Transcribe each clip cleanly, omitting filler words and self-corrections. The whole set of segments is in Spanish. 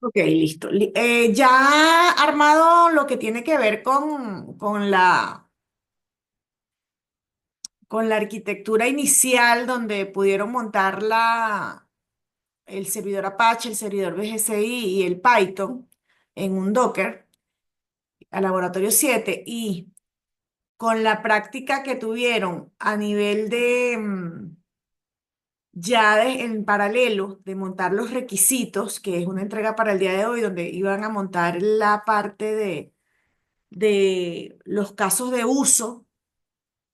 Ok, listo. Ya armado lo que tiene que ver con la arquitectura inicial, donde pudieron montar el servidor Apache, el servidor BGCI y el Python en un Docker al laboratorio 7 y con la práctica que tuvieron a nivel en paralelo de montar los requisitos, que es una entrega para el día de hoy, donde iban a montar la parte de los casos de uso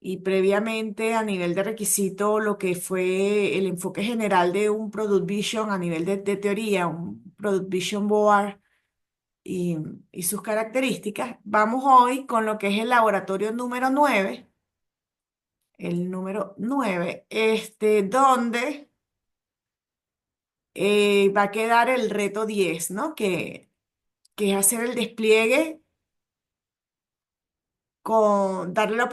y previamente a nivel de requisito lo que fue el enfoque general de un Product Vision a nivel de teoría, un Product Vision Board y, y sus características. Vamos hoy con lo que es el laboratorio número 9, el número 9 donde va a quedar el reto 10, ¿no? Que es hacer el despliegue darle la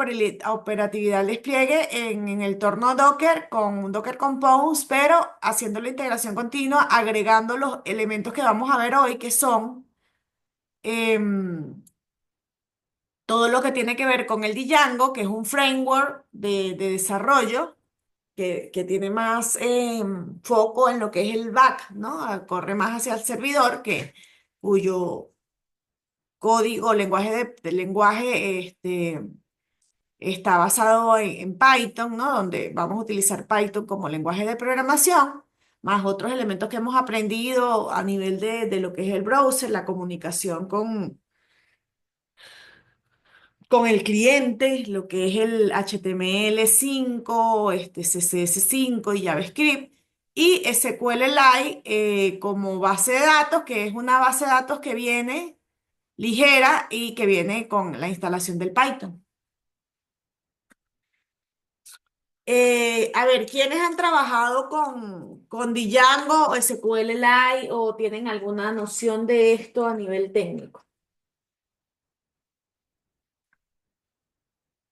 operatividad al despliegue en el torno Docker con un Docker Compose, pero haciendo la integración continua, agregando los elementos que vamos a ver hoy, que son em, todo lo que tiene que ver con el Django, que es un framework de desarrollo que tiene más foco en lo que es el back, ¿no? Corre más hacia el servidor, cuyo código, lenguaje está basado en Python, ¿no? Donde vamos a utilizar Python como lenguaje de programación, más otros elementos que hemos aprendido a nivel de lo que es el browser, la comunicación con el cliente, lo que es el HTML5, CSS5 y JavaScript. Y SQLite como base de datos, que es una base de datos que viene ligera y que viene con la instalación del Python. A ver, ¿quiénes han trabajado con Django o SQLite o tienen alguna noción de esto a nivel técnico?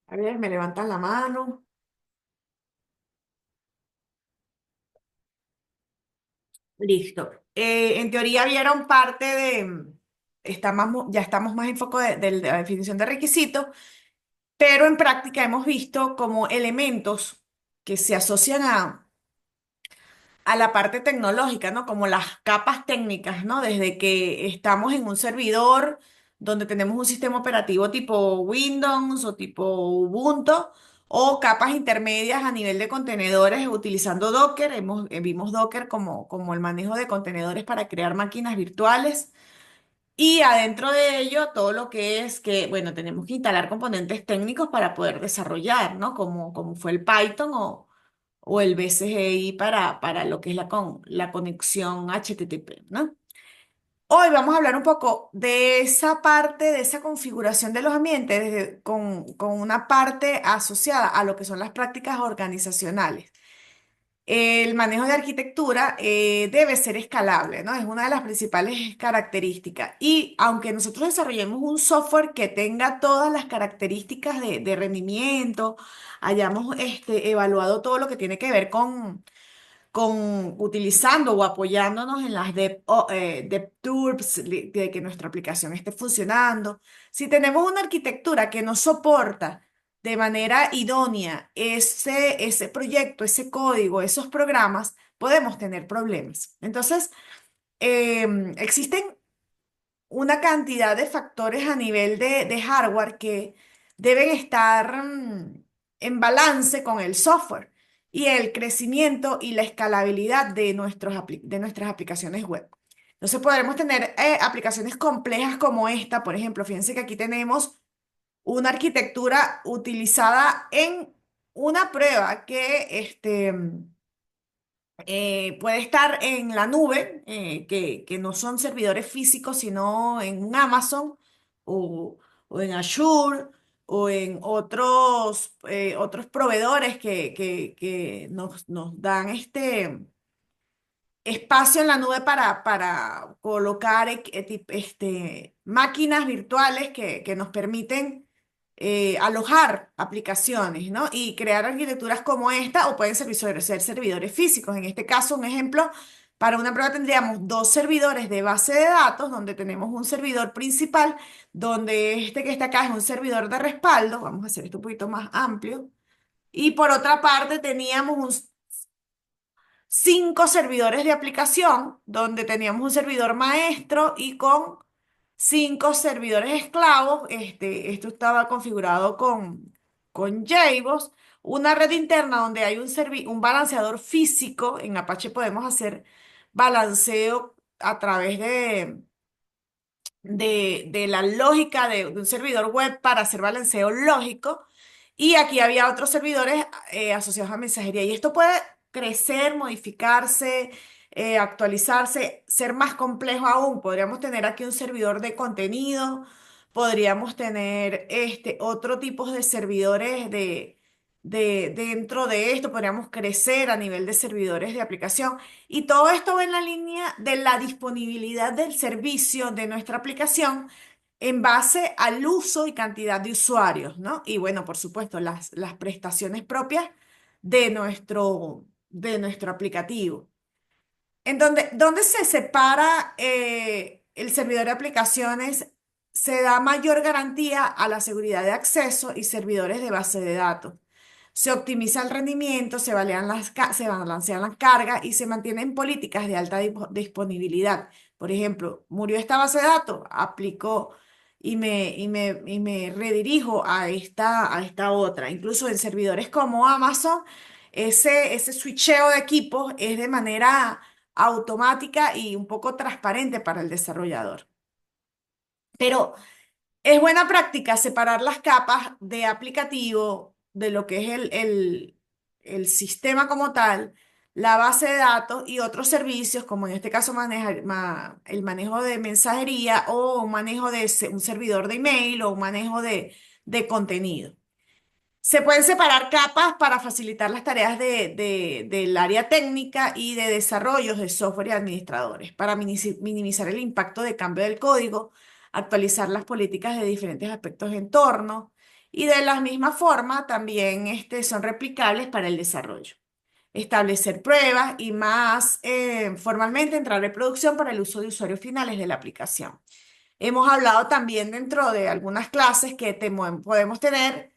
A ver, me levantan la mano. Listo. En teoría vieron parte ya estamos más en foco de la definición de requisitos, pero en práctica hemos visto como elementos que se asocian a la parte tecnológica, ¿no? Como las capas técnicas, ¿no? Desde que estamos en un servidor donde tenemos un sistema operativo tipo Windows o tipo Ubuntu, o capas intermedias a nivel de contenedores utilizando Docker. Vimos Docker como el manejo de contenedores para crear máquinas virtuales. Y adentro de ello, todo lo que es que, bueno, tenemos que instalar componentes técnicos para poder desarrollar, ¿no? Como fue el Python o el BCGI para lo que es la conexión HTTP, ¿no? Hoy vamos a hablar un poco de esa parte, de esa configuración de los ambientes, con una parte asociada a lo que son las prácticas organizacionales. El manejo de arquitectura debe ser escalable, ¿no? Es una de las principales características. Y aunque nosotros desarrollemos un software que tenga todas las características de rendimiento, hayamos evaluado todo lo que tiene que ver utilizando o apoyándonos en las DevTools, de que nuestra aplicación esté funcionando. Si tenemos una arquitectura que no soporta de manera idónea ese proyecto, ese código, esos programas, podemos tener problemas. Entonces, existen una cantidad de factores a nivel de hardware que deben estar en balance con el software y el crecimiento y la escalabilidad de nuestras aplicaciones web. Entonces podremos tener aplicaciones complejas como esta, por ejemplo. Fíjense que aquí tenemos una arquitectura utilizada en una prueba puede estar en la nube, que no son servidores físicos, sino en un Amazon o, o en Azure o en otros proveedores que nos dan espacio en la nube para colocar máquinas virtuales que nos permiten alojar aplicaciones, ¿no? Y crear arquitecturas como esta, o pueden ser servidores físicos. En este caso, un ejemplo Para una prueba tendríamos dos servidores de base de datos, donde tenemos un servidor principal, donde este que está acá es un servidor de respaldo. Vamos a hacer esto un poquito más amplio. Y por otra parte teníamos cinco servidores de aplicación, donde teníamos un servidor maestro y con cinco servidores esclavos. Esto estaba configurado con JBoss, una red interna donde hay un balanceador físico. En Apache podemos hacer balanceo a través de la lógica de un servidor web para hacer balanceo lógico. Y aquí había otros servidores asociados a mensajería. Y esto puede crecer, modificarse, actualizarse, ser más complejo aún. Podríamos tener aquí un servidor de contenido, podríamos tener otro tipo de servidores dentro de esto, podríamos crecer a nivel de servidores de aplicación. Y todo esto va en la línea de la disponibilidad del servicio de nuestra aplicación en base al uso y cantidad de usuarios, ¿no? Y bueno, por supuesto, las prestaciones propias de nuestro aplicativo. ¿Dónde se separa el servidor de aplicaciones? Se da mayor garantía a la seguridad de acceso y servidores de base de datos. Se optimiza el rendimiento, se balancean las cargas y se mantienen políticas de alta disponibilidad. Por ejemplo, murió esta base de datos, aplicó y me redirijo a esta otra. Incluso en servidores como Amazon, ese switcheo de equipos es de manera automática y un poco transparente para el desarrollador. Pero es buena práctica separar las capas de aplicativo, de lo que es el sistema como tal, la base de datos y otros servicios, como en este caso el manejo de mensajería o un manejo de un servidor de email o un manejo de contenido. Se pueden separar capas para facilitar las tareas del área técnica y de desarrollos de software y administradores, para minimizar el impacto de cambio del código, actualizar las políticas de diferentes aspectos de entorno y de la misma forma también son replicables para el desarrollo. Establecer pruebas y más formalmente entrar en producción para el uso de usuarios finales de la aplicación. Hemos hablado también dentro de algunas clases que podemos tener.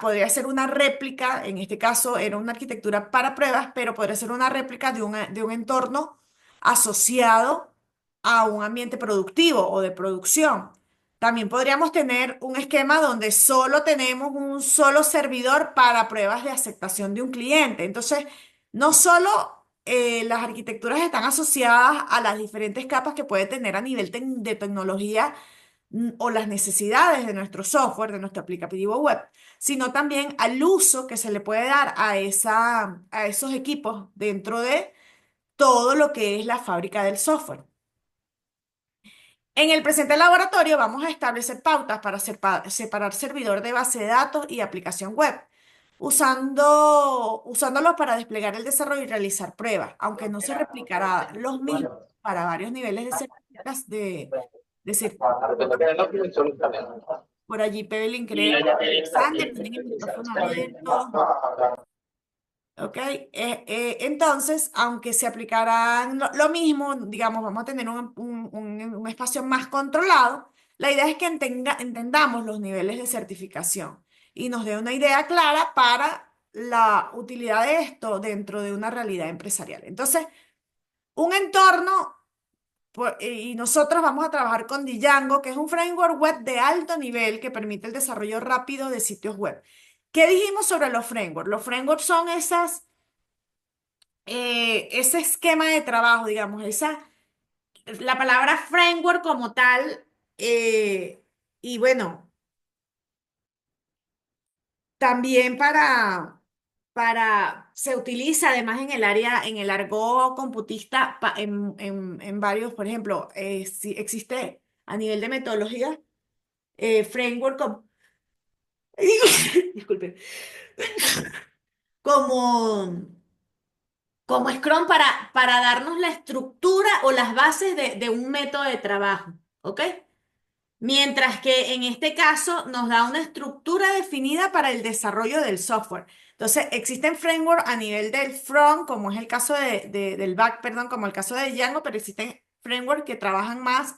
Podría ser una réplica, en este caso era una arquitectura para pruebas, pero podría ser una réplica de un entorno asociado a un ambiente productivo o de producción. También podríamos tener un esquema donde solo tenemos un solo servidor para pruebas de aceptación de un cliente. Entonces, no solo las arquitecturas están asociadas a las diferentes capas que puede tener a nivel de tecnología o las necesidades de nuestro software, de nuestro aplicativo web, sino también al uso que se le puede dar a esos equipos dentro de todo lo que es la fábrica del software. En el presente laboratorio vamos a establecer pautas para separar servidor de base de datos y aplicación web, usándolos para desplegar el desarrollo y realizar pruebas, aunque no se replicará los mismos para varios niveles de por allí, Pebelin, creo. Alexander, tienen el micrófono abierto. ¿Ok? Entonces, aunque se aplicarán lo mismo, digamos, vamos a tener un espacio más controlado, la idea es que entendamos los niveles de certificación y nos dé una idea clara para la utilidad de esto dentro de una realidad empresarial. Entonces, un entorno, y nosotros vamos a trabajar con Django, que es un framework web de alto nivel que permite el desarrollo rápido de sitios web. ¿Qué dijimos sobre los frameworks? Los frameworks son ese esquema de trabajo, digamos, la palabra framework como tal, y bueno, también se utiliza además en el argot computista, en varios, por ejemplo, si existe a nivel de metodología, framework, disculpe, como, como Scrum para darnos la estructura o las bases de un método de trabajo, ¿ok? Mientras que en este caso nos da una estructura definida para el desarrollo del software. Entonces, existen frameworks a nivel del front, como es el caso del back, perdón, como el caso de Django, pero existen frameworks que trabajan más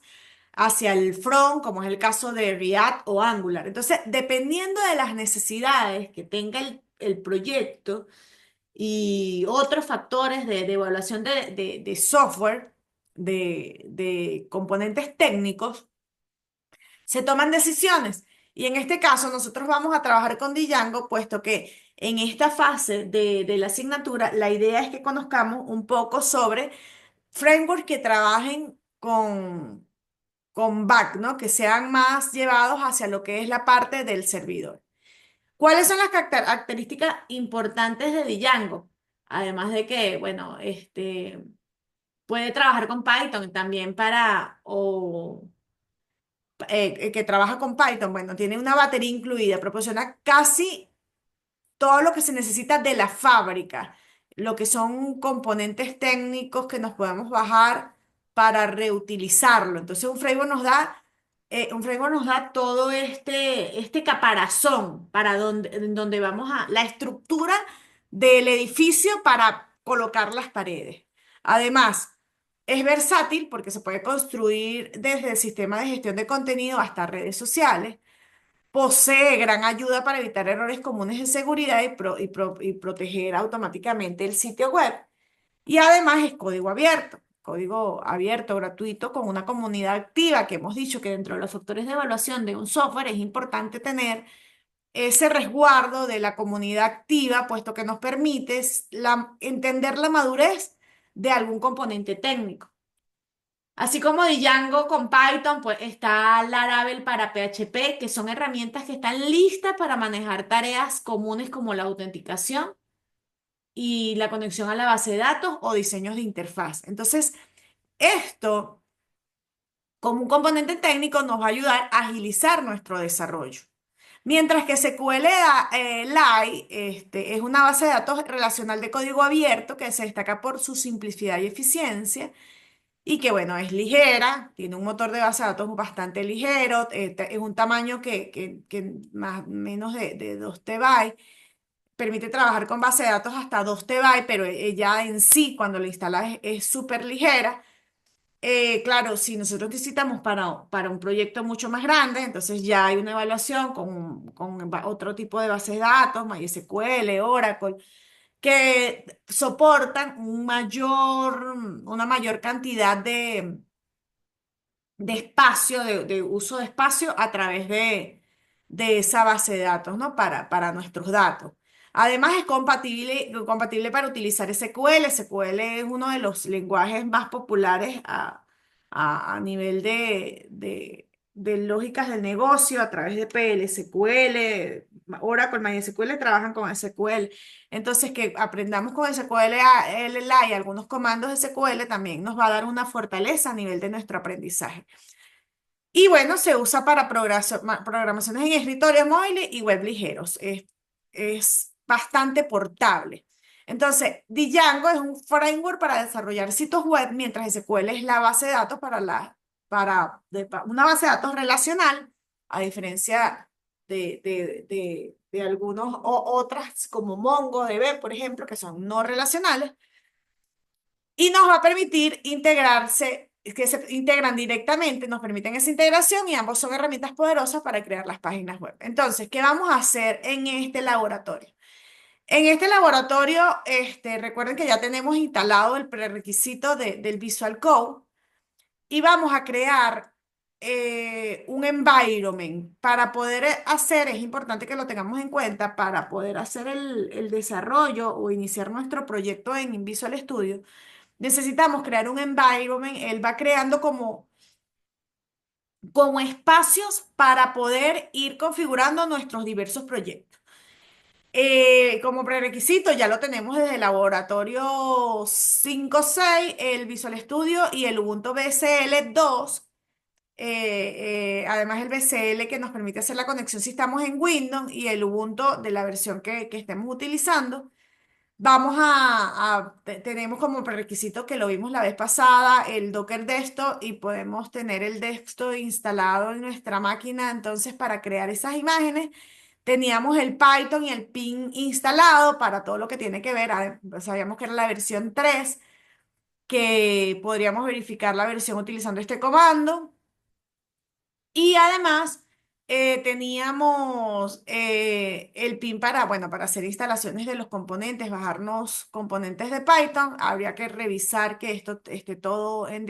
hacia el front, como es el caso de React o Angular. Entonces, dependiendo de las necesidades que tenga el proyecto y otros factores de evaluación de software, de componentes técnicos, se toman decisiones. Y en este caso, nosotros vamos a trabajar con Django, puesto que en esta fase de la asignatura, la idea es que conozcamos un poco sobre frameworks que trabajen con back, ¿no? Que sean más llevados hacia lo que es la parte del servidor. ¿Cuáles son las características importantes de Django? Además de que, bueno, puede trabajar con Python también que trabaja con Python, bueno, tiene una batería incluida, proporciona casi todo lo que se necesita de la fábrica, lo que son componentes técnicos que nos podemos bajar para reutilizarlo. Entonces, un framework nos da todo este caparazón para en donde vamos la estructura del edificio para colocar las paredes. Además, es versátil porque se puede construir desde el sistema de gestión de contenido hasta redes sociales. Posee gran ayuda para evitar errores comunes de seguridad y proteger automáticamente el sitio web. Y además es código abierto, gratuito, con una comunidad activa, que hemos dicho que dentro de los factores de evaluación de un software es importante tener ese resguardo de la comunidad activa, puesto que nos permite entender la madurez de algún componente técnico. Así como Django con Python, pues está Laravel para PHP, que son herramientas que están listas para manejar tareas comunes como la autenticación y la conexión a la base de datos o diseños de interfaz. Entonces, esto, como un componente técnico, nos va a ayudar a agilizar nuestro desarrollo. Mientras que SQLite es una base de datos relacional de código abierto que se destaca por su simplicidad y eficiencia y que, bueno, es ligera, tiene un motor de base de datos bastante ligero, es un tamaño que más menos de 2 TB, permite trabajar con base de datos hasta 2 TB, pero ella en sí, cuando la instalas, es súper ligera. Claro, si nosotros necesitamos para un proyecto mucho más grande, entonces ya hay una evaluación con otro tipo de bases de datos, MySQL, Oracle, que soportan una mayor cantidad de espacio, de uso de espacio a través de esa base de datos, ¿no? Para nuestros datos. Además, es compatible para utilizar SQL. SQL es uno de los lenguajes más populares a nivel de lógicas del negocio a través de PL/SQL. Oracle, MySQL trabajan con SQL. Entonces, que aprendamos con SQL y algunos comandos de SQL también nos va a dar una fortaleza a nivel de nuestro aprendizaje. Y bueno, se usa para programaciones en escritorios móviles y web ligeros. Es bastante portable. Entonces, Django es un framework para desarrollar sitios web, mientras SQL es la base de datos una base de datos relacional, a diferencia de algunos otras como MongoDB, por ejemplo, que son no relacionales y nos va a permitir integrarse, que se integran directamente, nos permiten esa integración y ambos son herramientas poderosas para crear las páginas web. Entonces, ¿qué vamos a hacer en este laboratorio? En este laboratorio, recuerden que ya tenemos instalado el prerequisito del Visual Code y vamos a crear un environment para poder hacer, es importante que lo tengamos en cuenta, para poder hacer el desarrollo o iniciar nuestro proyecto en Visual Studio. Necesitamos crear un environment, él va creando como espacios para poder ir configurando nuestros diversos proyectos. Como prerequisito ya lo tenemos desde el laboratorio 5.6, el Visual Studio y el Ubuntu BSL 2. Además el BSL que nos permite hacer la conexión si estamos en Windows y el Ubuntu de la versión que estemos utilizando. Tenemos como prerequisito que lo vimos la vez pasada, el Docker Desktop y podemos tener el desktop instalado en nuestra máquina entonces para crear esas imágenes. Teníamos el Python y el pin instalado para todo lo que tiene que ver, sabíamos que era la versión 3, que podríamos verificar la versión utilizando este comando. Y además teníamos el pin para, bueno, para hacer instalaciones de los componentes, bajarnos componentes de Python. Habría que revisar que esto esté todo en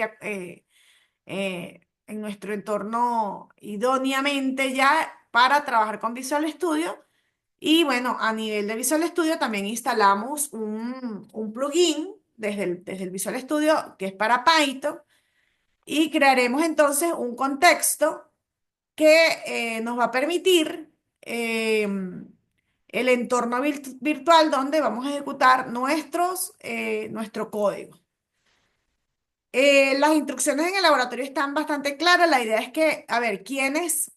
nuestro entorno idóneamente ya para trabajar con Visual Studio. Y bueno, a nivel de Visual Studio también instalamos un plugin desde el Visual Studio que es para Python y crearemos entonces un contexto que nos va a permitir el entorno virtual donde vamos a ejecutar nuestro código. Las instrucciones en el laboratorio están bastante claras. La idea es que, a ver, quienes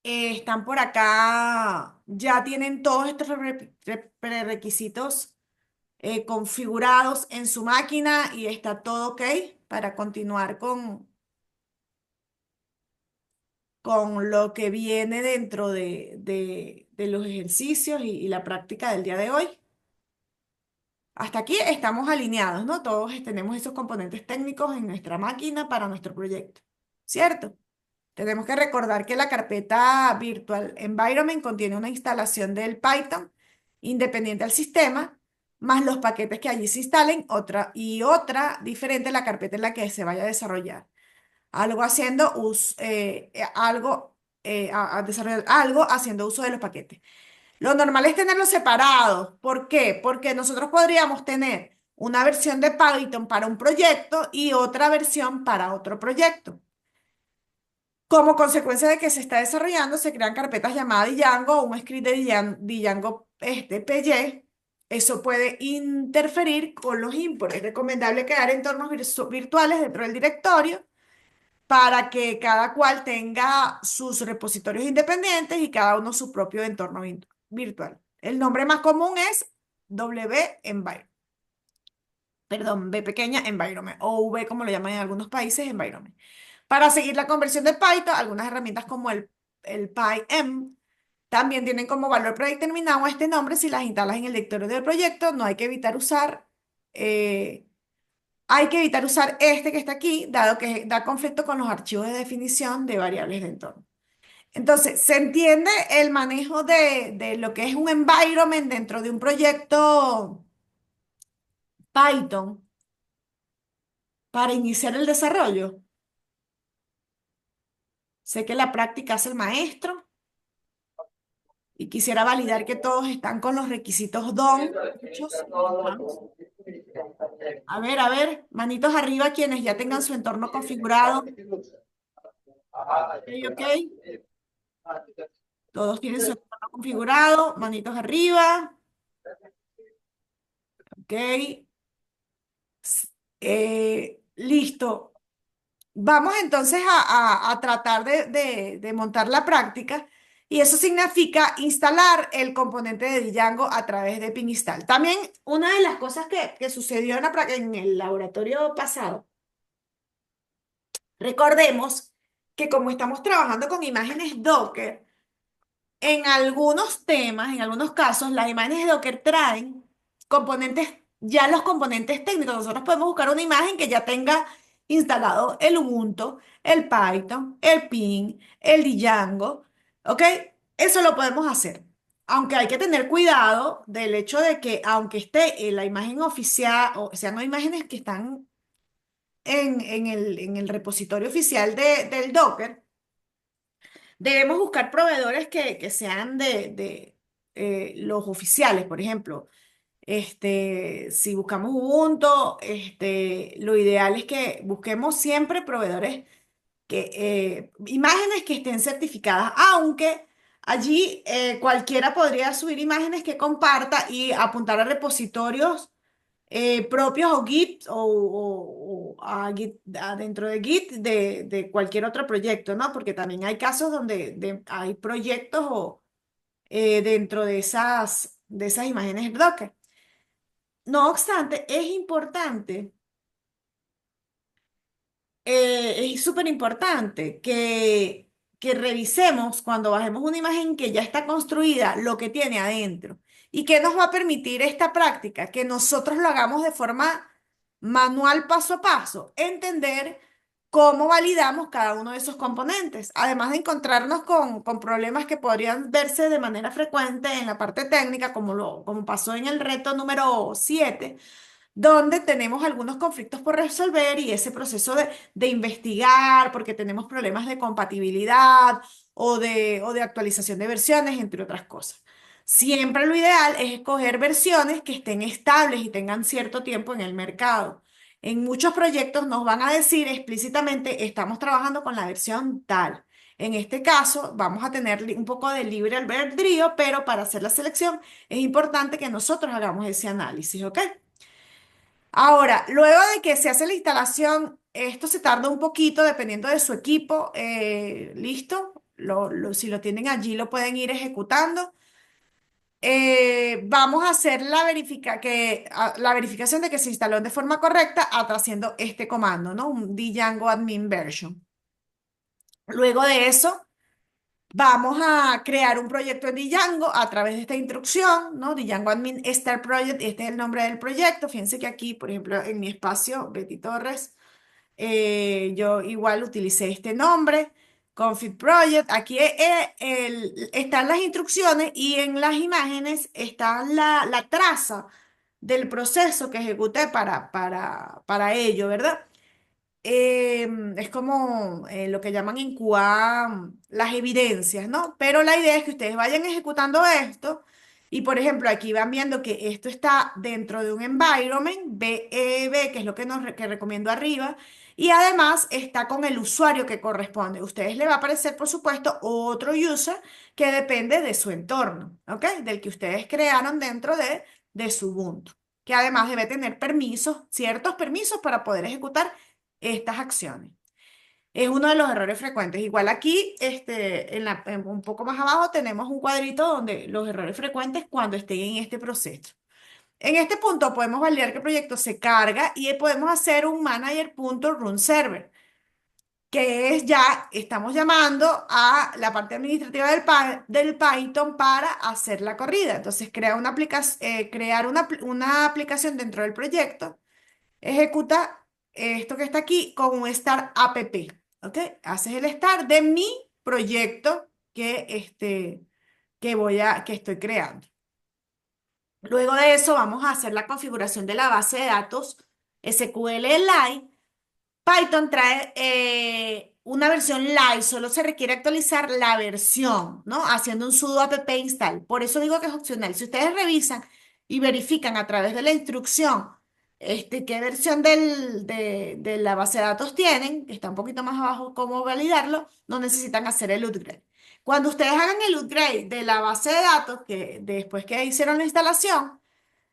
están por acá ya tienen todos estos prerequisitos configurados en su máquina y está todo ok para continuar con lo que viene dentro de los ejercicios y la práctica del día de hoy. Hasta aquí estamos alineados, ¿no? Todos tenemos esos componentes técnicos en nuestra máquina para nuestro proyecto, ¿cierto? Tenemos que recordar que la carpeta Virtual Environment contiene una instalación del Python independiente al sistema, más los paquetes que allí se instalen, otra diferente la carpeta en la que se vaya a desarrollar. Algo haciendo uso, algo, a desarrollar algo haciendo uso de los paquetes. Lo normal es tenerlos separados. ¿Por qué? Porque nosotros podríamos tener una versión de Python para un proyecto y otra versión para otro proyecto. Como consecuencia de que se está desarrollando, se crean carpetas llamadas Django o un script de Django PY. Eso puede interferir con los imports. Es recomendable crear entornos virtuales dentro del directorio para que cada cual tenga sus repositorios independientes y cada uno su propio entorno virtual. El nombre más común es W Environment, perdón, B pequeña Environment o V como lo llaman en algunos países, Environment. Para seguir la conversión de Python, algunas herramientas como el PyM también tienen como valor predeterminado este nombre si las instalas en el directorio del proyecto. No hay que evitar usar eh, hay que evitar usar este que está aquí, dado que da conflicto con los archivos de definición de variables de entorno. Entonces, se entiende el manejo de lo que es un environment dentro de un proyecto Python para iniciar el desarrollo. Sé que la práctica hace el maestro y quisiera validar que todos están con los requisitos DON. Muchos, vamos. A ver, manitos arriba quienes ya tengan su entorno configurado. Ok, ok. Todos tienen su entorno configurado, manitos arriba. Ok. Listo. Vamos entonces a tratar de montar la práctica y eso significa instalar el componente de Django a través de ping install. También una de las cosas que sucedió en el laboratorio pasado, recordemos que como estamos trabajando con imágenes Docker, en algunos temas, en algunos casos, las imágenes de Docker traen componentes, ya los componentes técnicos. Nosotros podemos buscar una imagen que ya tenga instalado el Ubuntu, el Python, el Ping, el Django, ¿ok? Eso lo podemos hacer. Aunque hay que tener cuidado del hecho de que, aunque esté en la imagen oficial, o sea, no imágenes que están en el repositorio oficial del Docker, debemos buscar proveedores que sean de los oficiales, por ejemplo. Si buscamos Ubuntu, lo ideal es que busquemos siempre proveedores imágenes que estén certificadas, aunque allí cualquiera podría subir imágenes que comparta y apuntar a repositorios propios o Git o a Git, dentro de Git de cualquier otro proyecto, ¿no? Porque también hay casos donde hay proyectos dentro de esas imágenes Docker. No obstante, es importante, es súper importante que que revisemos cuando bajemos una imagen que ya está construida, lo que tiene adentro. ¿Y qué nos va a permitir esta práctica? Que nosotros lo hagamos de forma manual, paso a paso, entender cómo validamos cada uno de esos componentes, además de encontrarnos con problemas que podrían verse de manera frecuente en la parte técnica, como pasó en el reto número 7 donde tenemos algunos conflictos por resolver y ese proceso de investigar, porque tenemos problemas de compatibilidad o de actualización de versiones, entre otras cosas. Siempre lo ideal es escoger versiones que estén estables y tengan cierto tiempo en el mercado. En muchos proyectos nos van a decir explícitamente, estamos trabajando con la versión tal. En este caso, vamos a tener un poco de libre albedrío, pero para hacer la selección es importante que nosotros hagamos ese análisis, ¿ok? Ahora, luego de que se hace la instalación, esto se tarda un poquito dependiendo de su equipo. ¿Listo? Si lo tienen allí, lo pueden ir ejecutando. Vamos a hacer la verificación de que se instaló de forma correcta haciendo este comando, ¿no? Un Django admin version. Luego de eso, vamos a crear un proyecto en Django a través de esta instrucción, ¿no? Django Admin Start Project, este es el nombre del proyecto. Fíjense que aquí, por ejemplo, en mi espacio, Betty Torres, yo igual utilicé este nombre, Config Project. Aquí están las instrucciones y en las imágenes está la traza del proceso que ejecuté para ello, ¿verdad? Es como lo que llaman en QA las evidencias, ¿no? Pero la idea es que ustedes vayan ejecutando esto y, por ejemplo, aquí van viendo que esto está dentro de un environment, BEB, que es lo que recomiendo arriba, y además está con el usuario que corresponde. A ustedes le va a aparecer, por supuesto, otro user que depende de su entorno, ¿ok? Del que ustedes crearon dentro de su Ubuntu, que además debe tener permisos, ciertos permisos para poder ejecutar estas acciones. Es uno de los errores frecuentes. Igual aquí, un poco más abajo, tenemos un cuadrito donde los errores frecuentes cuando estén en este proceso. En este punto podemos validar que el proyecto se carga y podemos hacer un manager.runServer, que es ya, estamos llamando a la parte administrativa del Python para hacer la corrida. Entonces, crear una aplicación dentro del proyecto ejecuta esto que está aquí con un start app, ¿ok? Haces el start de mi proyecto que estoy creando. Luego de eso vamos a hacer la configuración de la base de datos SQLite. Python trae una versión light, solo se requiere actualizar la versión, ¿no? Haciendo un sudo apt install. Por eso digo que es opcional. Si ustedes revisan y verifican a través de la instrucción qué versión de la base de datos tienen, que está un poquito más abajo, cómo validarlo, no necesitan hacer el upgrade. Cuando ustedes hagan el upgrade de la base de datos, que después que hicieron la instalación,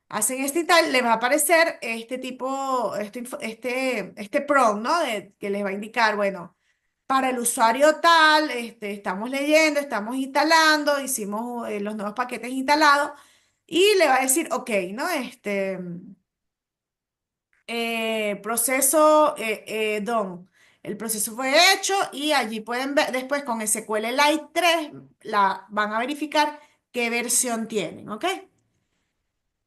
hacen este y tal, les va a aparecer este tipo, este prompt, ¿no? Que les va a indicar, bueno, para el usuario tal, estamos leyendo, estamos instalando, hicimos los nuevos paquetes instalados y le va a decir, ok, ¿no? Proceso done. El proceso fue hecho y allí pueden ver, después con SQLite 3 van a verificar qué versión tienen, ¿ok?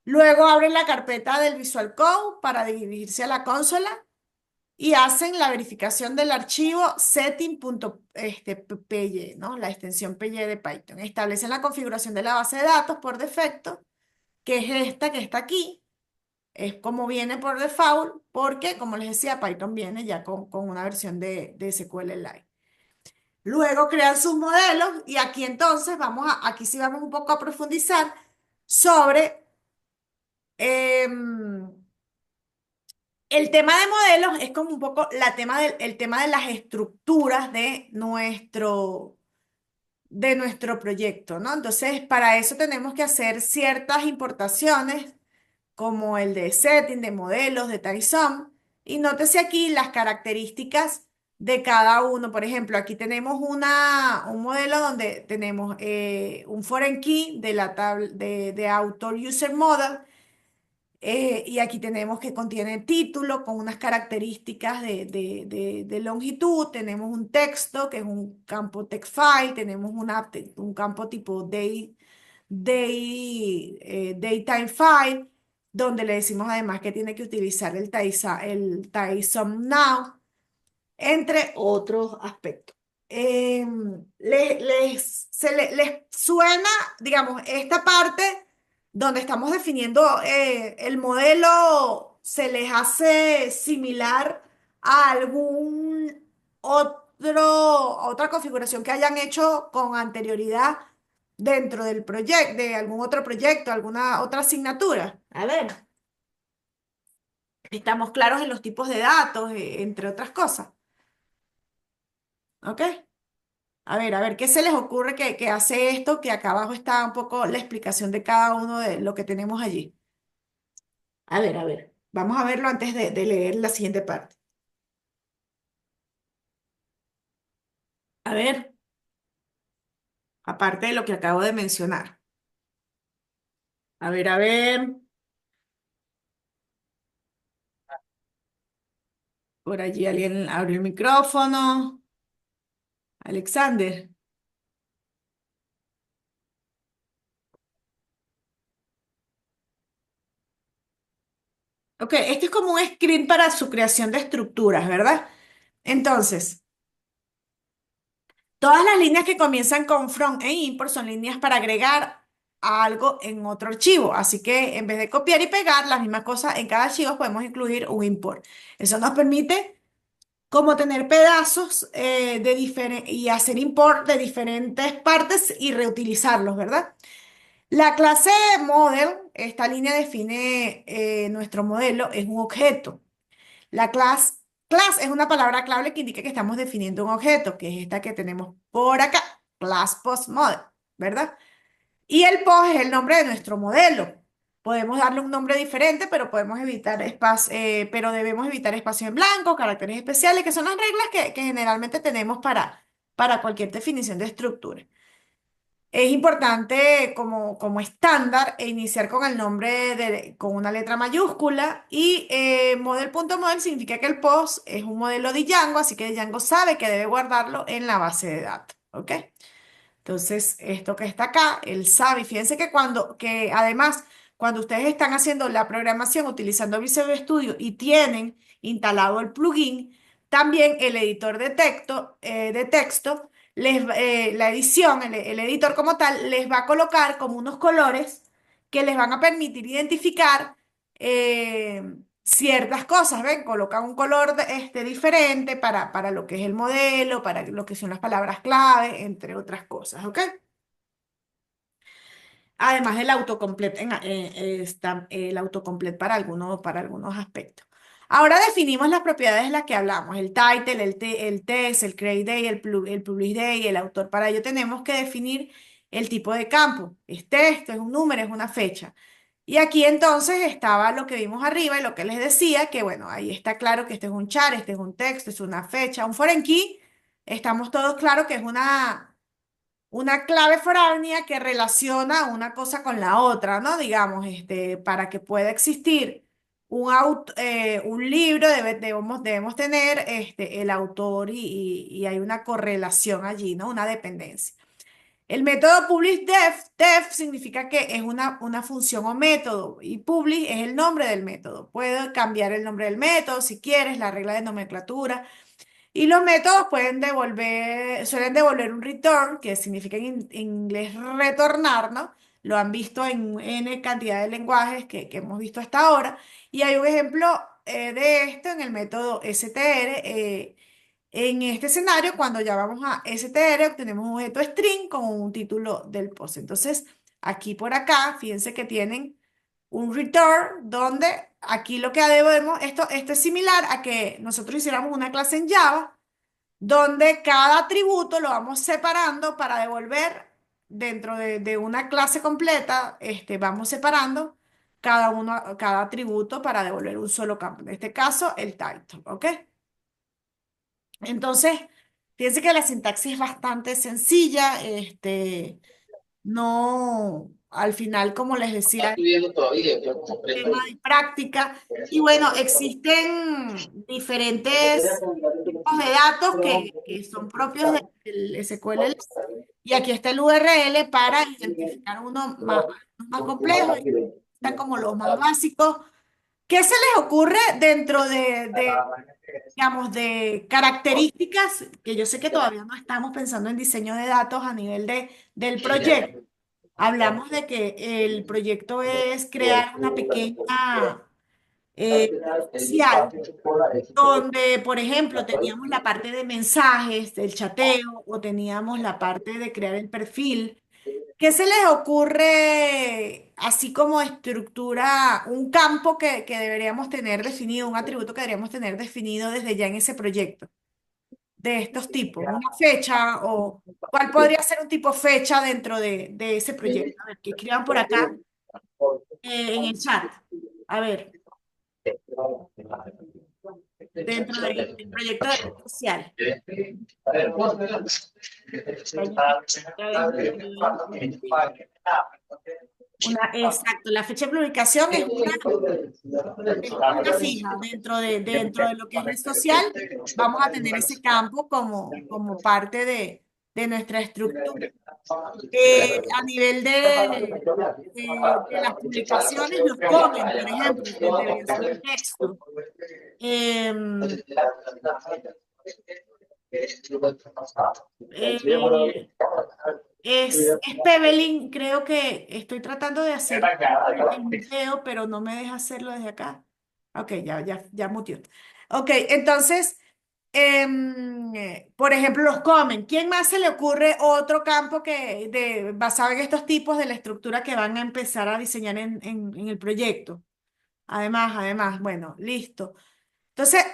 Luego abren la carpeta del Visual Code para dirigirse a la consola y hacen la verificación del archivo setting.py, ¿no? La extensión py de Python. Establecen la configuración de la base de datos por defecto, que es esta que está aquí. Es como viene por default, porque, como les decía, Python viene ya con una versión de SQLite. Luego crean sus modelos y aquí entonces aquí sí vamos un poco a profundizar sobre em, el tema de modelos es como un poco el tema de las estructuras de nuestro proyecto, ¿no? Entonces, para eso tenemos que hacer ciertas importaciones, como el de setting, de modelos, de TypeSum. Y nótese aquí las características de cada uno. Por ejemplo, aquí tenemos un modelo donde tenemos un foreign key de la tabla de Author User Model Y aquí tenemos que contiene título con unas características de longitud. Tenemos un texto que es un campo text file. Tenemos un campo tipo daytime file, donde le decimos además que tiene que utilizar el TISOM now, entre otros aspectos. Les suena, digamos, esta parte donde estamos definiendo el modelo, se les hace similar a otra configuración que hayan hecho con anterioridad dentro del proyecto, de algún otro proyecto, alguna otra asignatura. A ver, estamos claros en los tipos de datos, entre otras cosas. ¿Ok? A ver, ¿qué se les ocurre que hace esto? Que acá abajo está un poco la explicación de cada uno de lo que tenemos allí. A ver, vamos a verlo antes de leer la siguiente parte. A ver, aparte de lo que acabo de mencionar. A ver, por allí alguien abrió el micrófono. Alexander. Ok, este es como un script para su creación de estructuras, ¿verdad? Entonces, todas las líneas que comienzan con from e import son líneas para agregar a algo en otro archivo. Así que en vez de copiar y pegar las mismas cosas en cada archivo, podemos incluir un import. Eso nos permite como tener pedazos y hacer import de diferentes partes y reutilizarlos, ¿verdad? La clase model, esta línea define nuestro modelo, es un objeto. Class es una palabra clave que indica que estamos definiendo un objeto, que es esta que tenemos por acá, class post model, ¿verdad? Y el post es el nombre de nuestro modelo. Podemos darle un nombre diferente, pero podemos evitar espacio, pero debemos evitar espacio en blanco, caracteres especiales, que son las reglas que generalmente tenemos para cualquier definición de estructura. Es importante como estándar iniciar con el nombre con una letra mayúscula y model.model significa que el post es un modelo de Django, así que Django sabe que debe guardarlo en la base de datos, ¿ok? Entonces, esto que está acá, él sabe. Y fíjense que además, cuando ustedes están haciendo la programación utilizando Visual Studio y tienen instalado el plugin, también el editor de texto la edición, el editor como tal, les va a colocar como unos colores que les van a permitir identificar ciertas cosas, ¿ven? Colocan un color diferente para lo que es el modelo, para lo que son las palabras clave, entre otras cosas, ¿ok? Además del autocomplete, está el autocomplete para algunos aspectos. Ahora definimos las propiedades de las que hablamos, el title, el text, el create day, el publish day, el autor. Para ello tenemos que definir el tipo de campo. Es texto, es un número, es una fecha. Y aquí entonces estaba lo que vimos arriba y lo que les decía, que bueno, ahí está claro que este es un char, este es un texto, es una fecha, un foreign key. Estamos todos claros que es una clave foránea que relaciona una cosa con la otra, ¿no? Digamos, para que pueda existir un libro, debemos tener el autor y hay una correlación allí, ¿no? Una dependencia. El método publish def significa que es una función o método y publish es el nombre del método. Puedo cambiar el nombre del método si quieres, la regla de nomenclatura. Y los métodos suelen devolver un return, que significa en inglés retornar, ¿no? Lo han visto en N cantidad de lenguajes que hemos visto hasta ahora. Y hay un ejemplo de esto en el método str. En este escenario, cuando ya vamos a str, obtenemos un objeto string con un título del post. Entonces, aquí por acá, fíjense que tienen un return donde aquí lo que debemos, esto es similar a que nosotros hiciéramos una clase en Java donde cada atributo lo vamos separando para devolver dentro de una clase completa, vamos separando cada atributo para devolver un solo campo. En este caso, el title, ¿ok? Entonces, fíjense que la sintaxis es bastante sencilla, no. al final, como les Está decía, subiendo todavía, yo compré tema ahí. de práctica. Y bueno, existen diferentes tipos de datos que son propios del SQL. Y aquí está el URL para identificar uno más complejo. Están como los más básicos. ¿Qué se les ocurre dentro digamos, de características, que yo sé que todavía no estamos pensando en diseño de datos a nivel del proyecto? Hablamos de que el proyecto es crear una pequeña social donde, por ejemplo, teníamos la parte de mensajes, del chateo, o teníamos la parte de crear el perfil. ¿Qué se les ocurre así como estructura, un campo que deberíamos tener definido, un atributo que deberíamos tener definido desde ya en ese proyecto, de estos tipos? ¿Una fecha o cuál podría ser un tipo fecha dentro de ese proyecto? A ver, que escriban por acá en el chat. A ver, dentro del proyecto de red social. Ya ven, exacto, la fecha de publicación es una fija dentro de lo que es red social. Vamos a tener ese campo como parte de nuestra estructura. A nivel de las publicaciones, los comments, por ejemplo, debería ser un texto. Em, eh, es Pebelin, creo que estoy tratando de hacer el video, pero no me deja hacerlo desde acá. Ok, ya muteó. Ok, entonces, por ejemplo, los comen. ¿Quién más se le ocurre otro campo basado en estos tipos de la estructura que van a empezar a diseñar en el proyecto? Además, bueno, listo. Entonces,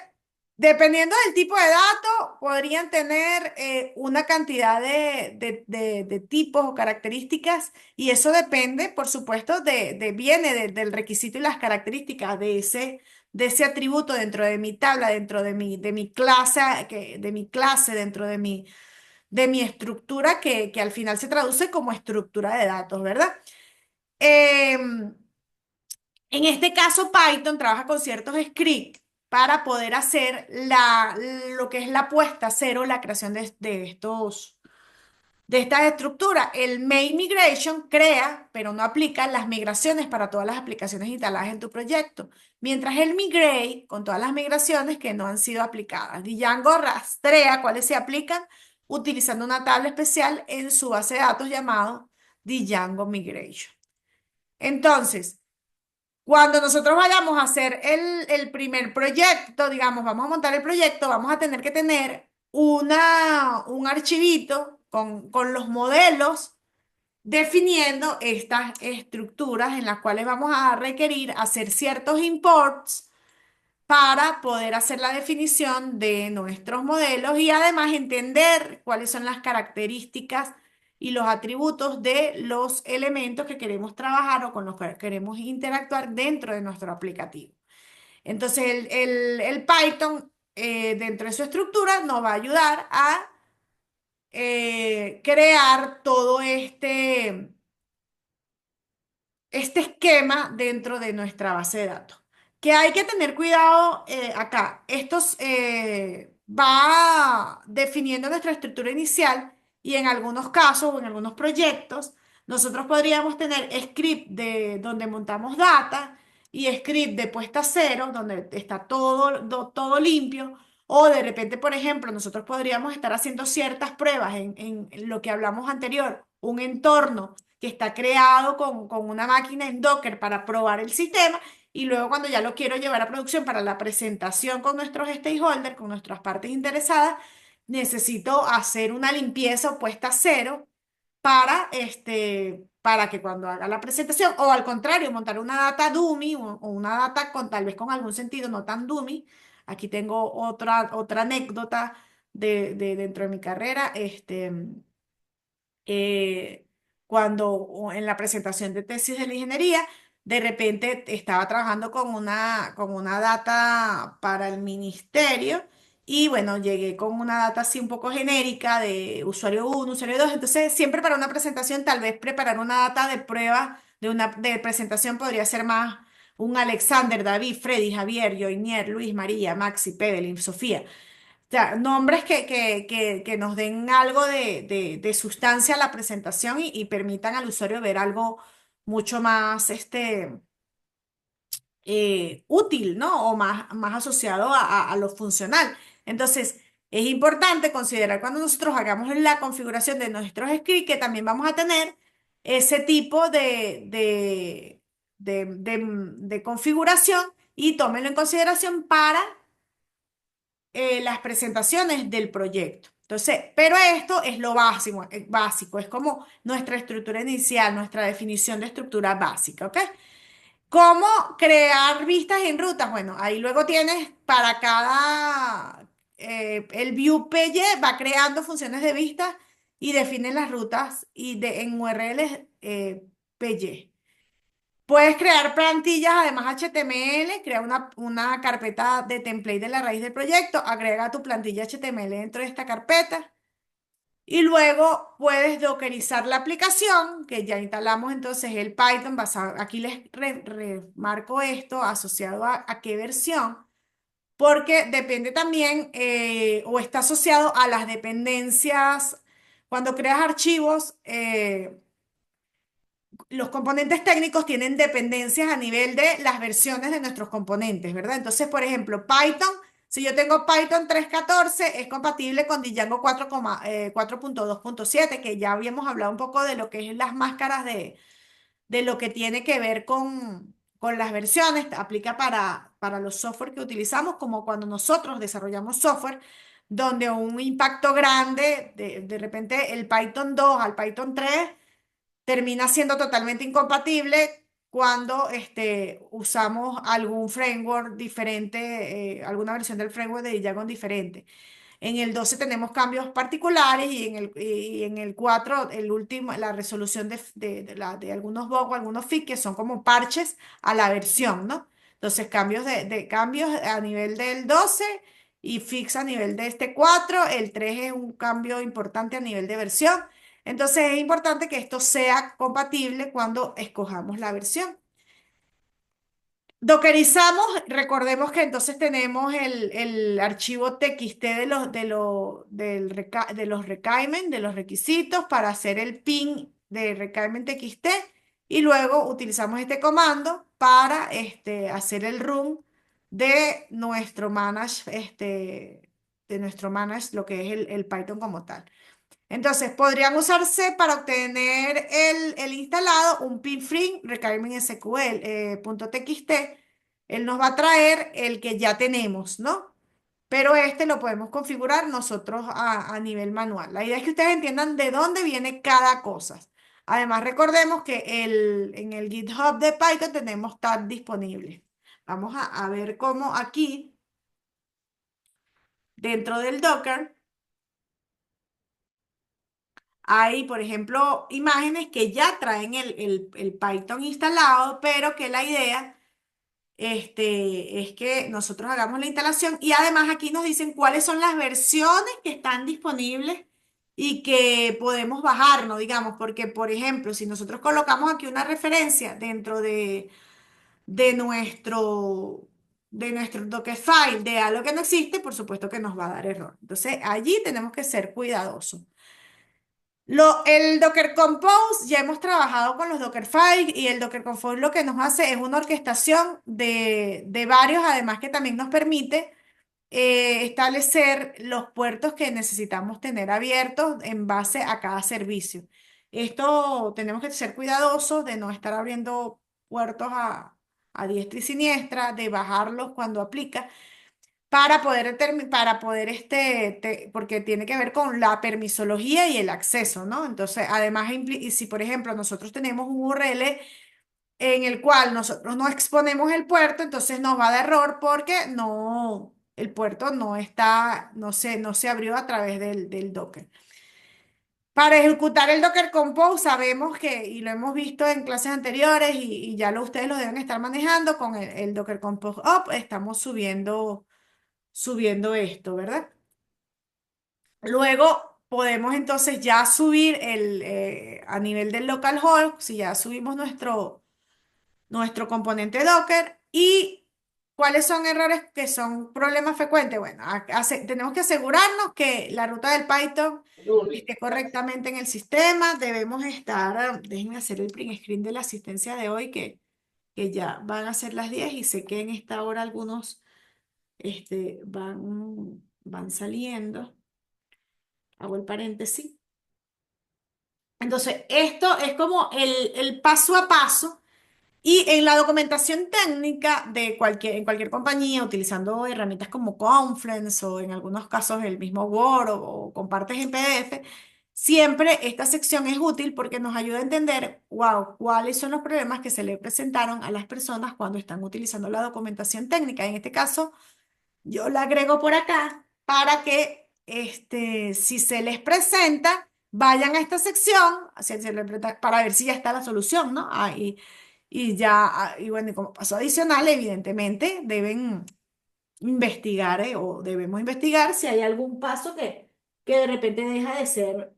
dependiendo del tipo de dato, podrían tener una cantidad de tipos o características y eso depende, por supuesto, viene del requisito y las características de ese atributo dentro de mi tabla, dentro de mi clase, dentro de mi estructura que al final se traduce como estructura de datos, ¿verdad? Em, en este caso, Python trabaja con ciertos scripts para poder hacer lo que es la puesta a cero, la creación de estas estructuras. El main migration crea, pero no aplica las migraciones para todas las aplicaciones instaladas en tu proyecto, mientras el migrate con todas las migraciones que no han sido aplicadas. Django rastrea cuáles se aplican utilizando una tabla especial en su base de datos llamado Django Migration. Entonces, cuando nosotros vayamos a hacer el primer proyecto, digamos, vamos a montar el proyecto, vamos a tener que tener un archivito con los modelos definiendo estas estructuras en las cuales vamos a requerir hacer ciertos imports para poder hacer la definición de nuestros modelos y además entender cuáles son las características y los atributos de los elementos que queremos trabajar o con los que queremos interactuar dentro de nuestro aplicativo. Entonces, el Python, dentro de su estructura, nos va a ayudar a crear todo este esquema dentro de nuestra base de datos. Que hay que tener cuidado acá. Estos va definiendo nuestra estructura inicial y en algunos casos o en algunos proyectos nosotros podríamos tener script donde montamos data y script de puesta a cero donde está todo limpio. O de repente, por ejemplo, nosotros podríamos estar haciendo ciertas pruebas en lo que hablamos anterior, un entorno que está creado con una máquina en Docker para probar el sistema y luego cuando ya lo quiero llevar a producción para la presentación con nuestros stakeholders, con nuestras partes interesadas, necesito hacer una limpieza o puesta a cero para que cuando haga la presentación, o al contrario, montar una data dummy o una data tal vez con algún sentido no tan dummy. Aquí tengo otra anécdota dentro de mi carrera. Cuando en la presentación de tesis de la ingeniería, de repente estaba trabajando con una data para el ministerio Y bueno, llegué con una data así un poco genérica de usuario uno usuario 2. Entonces, siempre para una presentación, tal vez preparar una data de prueba de una de presentación podría ser más un Alexander, David, Freddy, Javier, Joinier, Luis, María, Maxi, Pevelin, Sofía. O sea, nombres que nos den algo de sustancia a la presentación y permitan al usuario ver algo mucho más útil, ¿no? O más asociado a lo funcional. Entonces, es importante considerar cuando nosotros hagamos la configuración de nuestros scripts que también vamos a tener ese tipo de configuración y tómenlo en consideración para las presentaciones del proyecto. Entonces, pero esto es lo básico, es como nuestra estructura inicial, nuestra definición de estructura básica, ¿ok? ¿Cómo crear vistas en rutas? Bueno, ahí luego tienes para cada, el view PY va creando funciones de vista y define las rutas en URLs PY. Puedes crear plantillas, además HTML, crea una carpeta de template de la raíz del proyecto, agrega tu plantilla HTML dentro de esta carpeta y luego puedes dockerizar la aplicación, que ya instalamos entonces el Python basado, aquí les remarco esto asociado a qué versión, porque depende también o está asociado a las dependencias. Cuando creas archivos, los componentes técnicos tienen dependencias a nivel de las versiones de nuestros componentes, ¿verdad? Entonces, por ejemplo, Python, si yo tengo Python 3.14, es compatible con Django 4.2.7, que ya habíamos hablado un poco de lo que es las máscaras de lo que tiene que ver con las versiones. Aplica para los software que utilizamos, como cuando nosotros desarrollamos software, donde un impacto grande, de repente el Python 2 al Python 3 termina siendo totalmente incompatible cuando usamos algún framework diferente, alguna versión del framework de Django diferente. En el 12 tenemos cambios particulares y en el 4 el último, la resolución de algunos bugs o algunos fix que son como parches a la versión, ¿no? Entonces, cambios a nivel del 12 y fix a nivel de este 4. El 3 es un cambio importante a nivel de versión. Entonces, es importante que esto sea compatible cuando escojamos la versión. Dockerizamos, recordemos que entonces tenemos el archivo TXT de los requirements, de los requisitos para hacer el ping de requirement TXT y luego utilizamos este comando para hacer el run de nuestro manage, lo que es el Python como tal. Entonces, podrían usarse para obtener el instalado un pin-free requirement SQL .txt. Él nos va a traer el que ya tenemos, ¿no? Pero este lo podemos configurar nosotros a nivel manual. La idea es que ustedes entiendan de dónde viene cada cosa. Además, recordemos que en el GitHub de Python tenemos tab disponible. Vamos a ver cómo aquí, dentro del Docker, hay, por ejemplo, imágenes que ya traen el Python instalado, pero que la idea es que nosotros hagamos la instalación y además aquí nos dicen cuáles son las versiones que están disponibles y que podemos bajarnos, digamos, porque, por ejemplo, si nosotros colocamos aquí una referencia dentro de nuestro, de nuestro Dockerfile de algo que no existe, por supuesto que nos va a dar error. Entonces, allí tenemos que ser cuidadosos. El Docker Compose, ya hemos trabajado con los Dockerfile y el Docker Compose lo que nos hace es una orquestación de varios, además que también nos permite establecer los puertos que necesitamos tener abiertos en base a cada servicio. Esto tenemos que ser cuidadosos de no estar abriendo puertos a diestra y siniestra, de bajarlos cuando aplica porque tiene que ver con la permisología y el acceso, ¿no? Entonces, además, y si por ejemplo nosotros tenemos un URL en el cual nosotros no exponemos el puerto, entonces nos va a dar error porque el puerto no se abrió a través del Docker. Para ejecutar el Docker Compose sabemos que, y lo hemos visto en clases anteriores y ya ustedes lo deben estar manejando con el Docker Compose Up, estamos subiendo esto, ¿verdad? Luego podemos entonces ya subir a nivel del localhost, si ya subimos nuestro componente Docker. ¿Y cuáles son errores que son problemas frecuentes? Bueno, tenemos que asegurarnos que la ruta del Python Luli, esté correctamente en el sistema. Debemos estar, déjenme hacer el print screen de la asistencia de hoy, que ya van a ser las 10 y sé que en esta hora algunos van saliendo. Hago el paréntesis. Entonces, esto es como el paso a paso. Y en la documentación técnica en cualquier compañía, utilizando herramientas como Confluence o en algunos casos el mismo Word o compartes en PDF, siempre esta sección es útil porque nos ayuda a entender, wow, cuáles son los problemas que se le presentaron a las personas cuando están utilizando la documentación técnica. En este caso, yo la agrego por acá para que si se les presenta, vayan a esta sección para ver si ya está la solución, ¿no? Y ya, y bueno, y como paso adicional, evidentemente deben investigar, o debemos investigar si hay algún paso que de repente deja de ser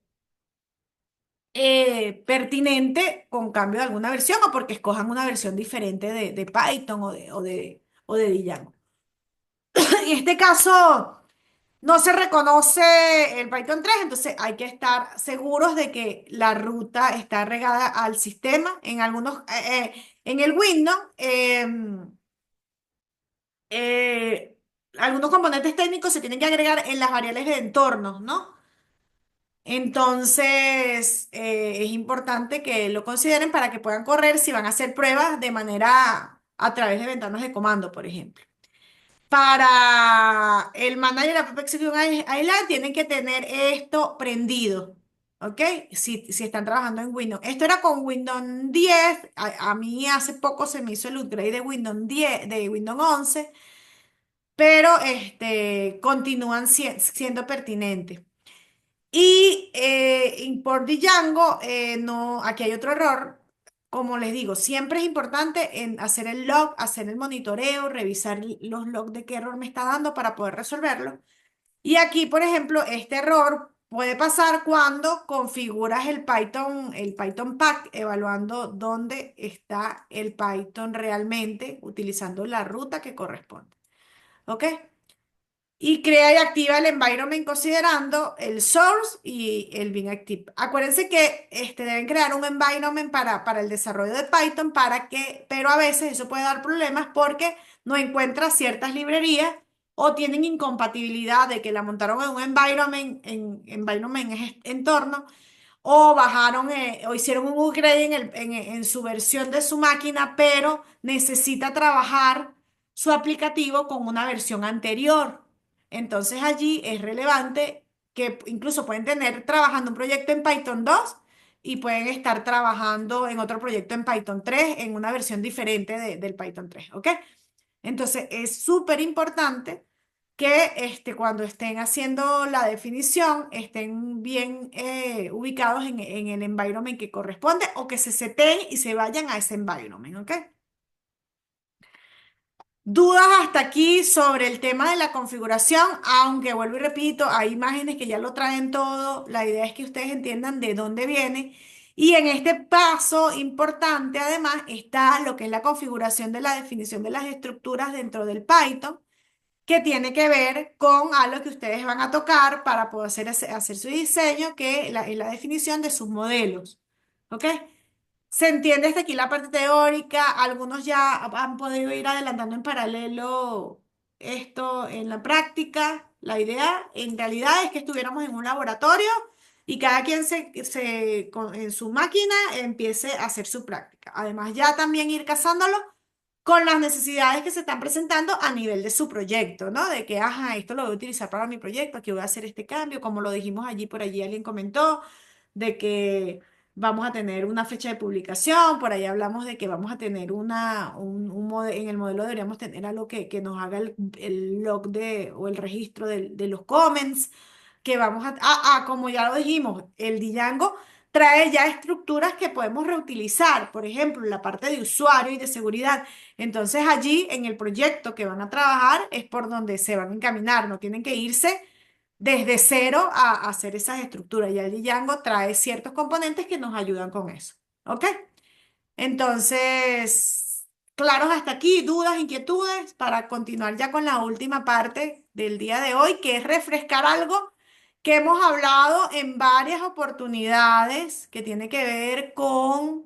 pertinente con cambio de alguna versión o porque escojan una versión diferente de Python o de Django. En este caso, no se reconoce el Python 3, entonces hay que estar seguros de que la ruta está regada al sistema. En el Windows, eh, algunos componentes técnicos se tienen que agregar en las variables de entornos, ¿no? Entonces, es importante que lo consideren para que puedan correr si van a hacer pruebas de manera a través de ventanas de comando, por ejemplo. Para el Manager App Execution Island tienen que tener esto prendido, ¿ok? Si están trabajando en Windows. Esto era con Windows 10. A mí hace poco se me hizo el upgrade de Windows 10, de Windows 11, pero continúan siendo pertinentes. Y por Django, no, aquí hay otro error. Como les digo, siempre es importante en hacer el log, hacer el monitoreo, revisar los logs de qué error me está dando para poder resolverlo. Y aquí, por ejemplo, este error puede pasar cuando configuras el Python pack, evaluando dónde está el Python realmente, utilizando la ruta que corresponde. ¿Ok? Y crea y activa el environment considerando el source y el bin active. Acuérdense que deben crear un environment para el desarrollo de Python pero a veces eso puede dar problemas porque no encuentra ciertas librerías o tienen incompatibilidad de que la montaron en un environment es entorno, o bajaron o hicieron un upgrade en su versión de su máquina, pero necesita trabajar su aplicativo con una versión anterior. Entonces allí es relevante que incluso pueden tener trabajando un proyecto en Python 2 y pueden estar trabajando en otro proyecto en Python 3 en una versión diferente del Python 3, ¿ok? Entonces es súper importante que cuando estén haciendo la definición estén bien ubicados en el environment que corresponde o que se seteen y se vayan a ese environment, ¿ok? Dudas hasta aquí sobre el tema de la configuración, aunque vuelvo y repito, hay imágenes que ya lo traen todo. La idea es que ustedes entiendan de dónde viene. Y en este paso importante, además, está lo que es la configuración de la definición de las estructuras dentro del Python, que tiene que ver con algo que ustedes van a tocar para poder hacer su diseño, que es la definición de sus modelos. ¿Ok? Se entiende hasta aquí la parte teórica, algunos ya han podido ir adelantando en paralelo esto en la práctica. La idea en realidad es que estuviéramos en un laboratorio y cada quien en su máquina empiece a hacer su práctica. Además, ya también ir casándolo con las necesidades que se están presentando a nivel de su proyecto, ¿no? De que, ajá, esto lo voy a utilizar para mi proyecto, aquí voy a hacer este cambio, como lo dijimos allí, por allí alguien comentó, de que vamos a tener una fecha de publicación, por ahí hablamos de que vamos a tener en el modelo deberíamos tener algo que nos haga el log o el registro de los comments, que como ya lo dijimos, el Django trae ya estructuras que podemos reutilizar, por ejemplo, la parte de usuario y de seguridad. Entonces allí en el proyecto que van a trabajar es por donde se van a encaminar, no tienen que irse desde cero a hacer esas estructuras. Y allí Django trae ciertos componentes que nos ayudan con eso. ¿Ok? Entonces, claros hasta aquí, dudas, inquietudes, para continuar ya con la última parte del día de hoy, que es refrescar algo que hemos hablado en varias oportunidades, que tiene que ver con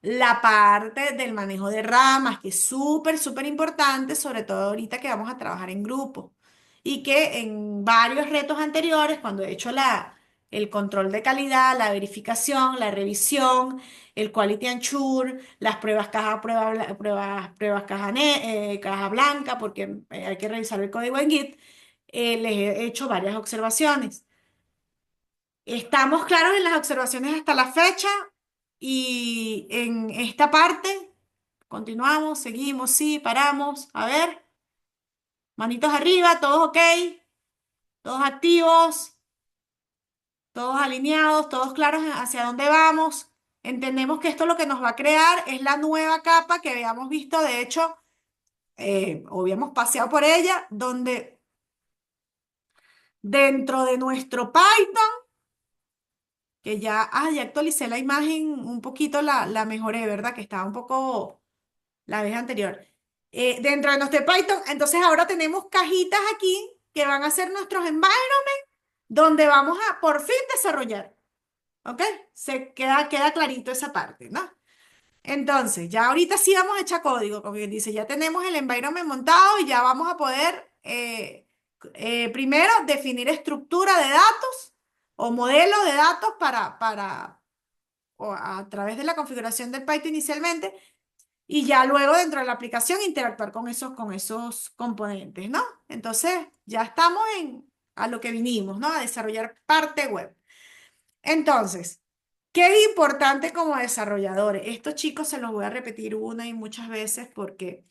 la parte del manejo de ramas, que es súper, súper importante, sobre todo ahorita que vamos a trabajar en grupo. Y que en varios retos anteriores, cuando he hecho el control de calidad, la verificación, la revisión, el quality ensure, las pruebas caja, pruebas caja, caja blanca, porque hay que revisar el código en Git, les he hecho varias observaciones. Estamos claros en las observaciones hasta la fecha y en esta parte continuamos, seguimos, sí, paramos. A ver, manitos arriba, todos ok, todos activos, todos alineados, todos claros hacia dónde vamos. Entendemos que esto lo que nos va a crear es la nueva capa que habíamos visto, de hecho, o habíamos paseado por ella, donde dentro de nuestro Python, que ya, ya actualicé la imagen un poquito, la mejoré, ¿verdad? Que estaba un poco la vez anterior. Dentro de nuestro Python, entonces ahora tenemos cajitas aquí que van a ser nuestros environments, donde vamos a por fin desarrollar. ¿Ok? Queda clarito esa parte, ¿no? Entonces, ya ahorita sí vamos a echar código, como quien dice, ya tenemos el environment montado y ya vamos a poder primero definir estructura de datos o modelo de datos o a través de la configuración del Python inicialmente y ya luego dentro de la aplicación interactuar con esos componentes, ¿no? Entonces, ya estamos a lo que vinimos, ¿no? A desarrollar parte web. Entonces, ¿qué es importante como desarrolladores? Estos chicos se los voy a repetir una y muchas veces porque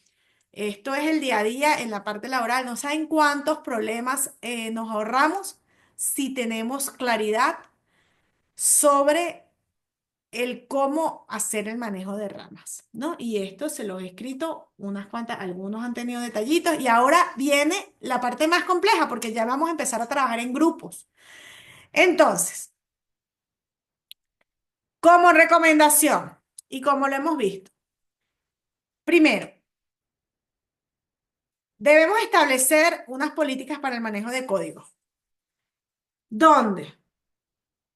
esto es el día a día en la parte laboral. No saben cuántos problemas nos ahorramos si tenemos claridad sobre el cómo hacer el manejo de ramas, ¿no? Y esto se los he escrito unas cuantas, algunos han tenido detallitos y ahora viene la parte más compleja porque ya vamos a empezar a trabajar en grupos. Entonces, como recomendación y como lo hemos visto, primero, debemos establecer unas políticas para el manejo de código, donde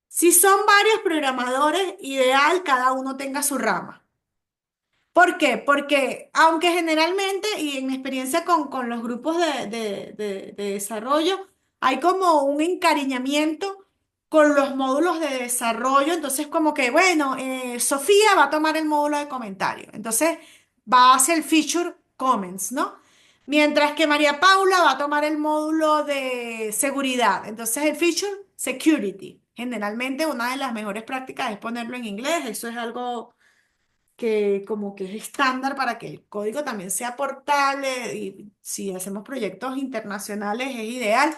si son varios programadores, ideal cada uno tenga su rama. ¿Por qué? Porque aunque generalmente, y en mi experiencia con los grupos de desarrollo, hay como un encariñamiento con los módulos de desarrollo, entonces como que, bueno, Sofía va a tomar el módulo de comentario, entonces va a hacer el feature comments, ¿no? Mientras que María Paula va a tomar el módulo de seguridad, entonces el feature security. Generalmente una de las mejores prácticas es ponerlo en inglés, eso es algo que como que es estándar para que el código también sea portable y si hacemos proyectos internacionales es ideal.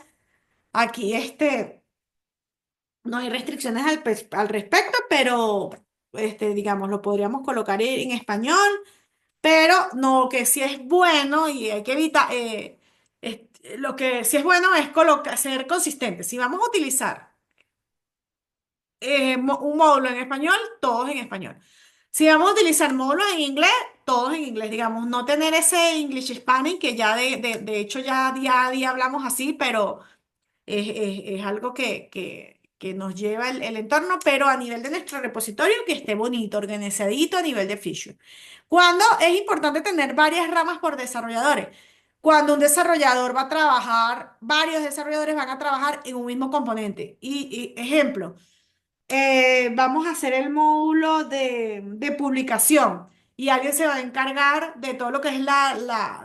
Aquí no hay restricciones al respecto, pero digamos, lo podríamos colocar en español, pero no, que si es bueno y hay que evitar, lo que sí es bueno es ser consistente. Si vamos a utilizar un módulo en español, todos en español. Si vamos a utilizar módulos en inglés, todos en inglés, digamos, no tener ese English Spanish que ya de hecho ya día a día hablamos así, pero es algo que nos lleva el entorno, pero a nivel de nuestro repositorio que esté bonito, organizadito a nivel de feature. Cuando es importante tener varias ramas por desarrolladores. Cuando un desarrollador va a trabajar, varios desarrolladores van a trabajar en un mismo componente. Y ejemplo vamos a hacer el módulo de publicación y alguien se va a encargar de todo lo que es la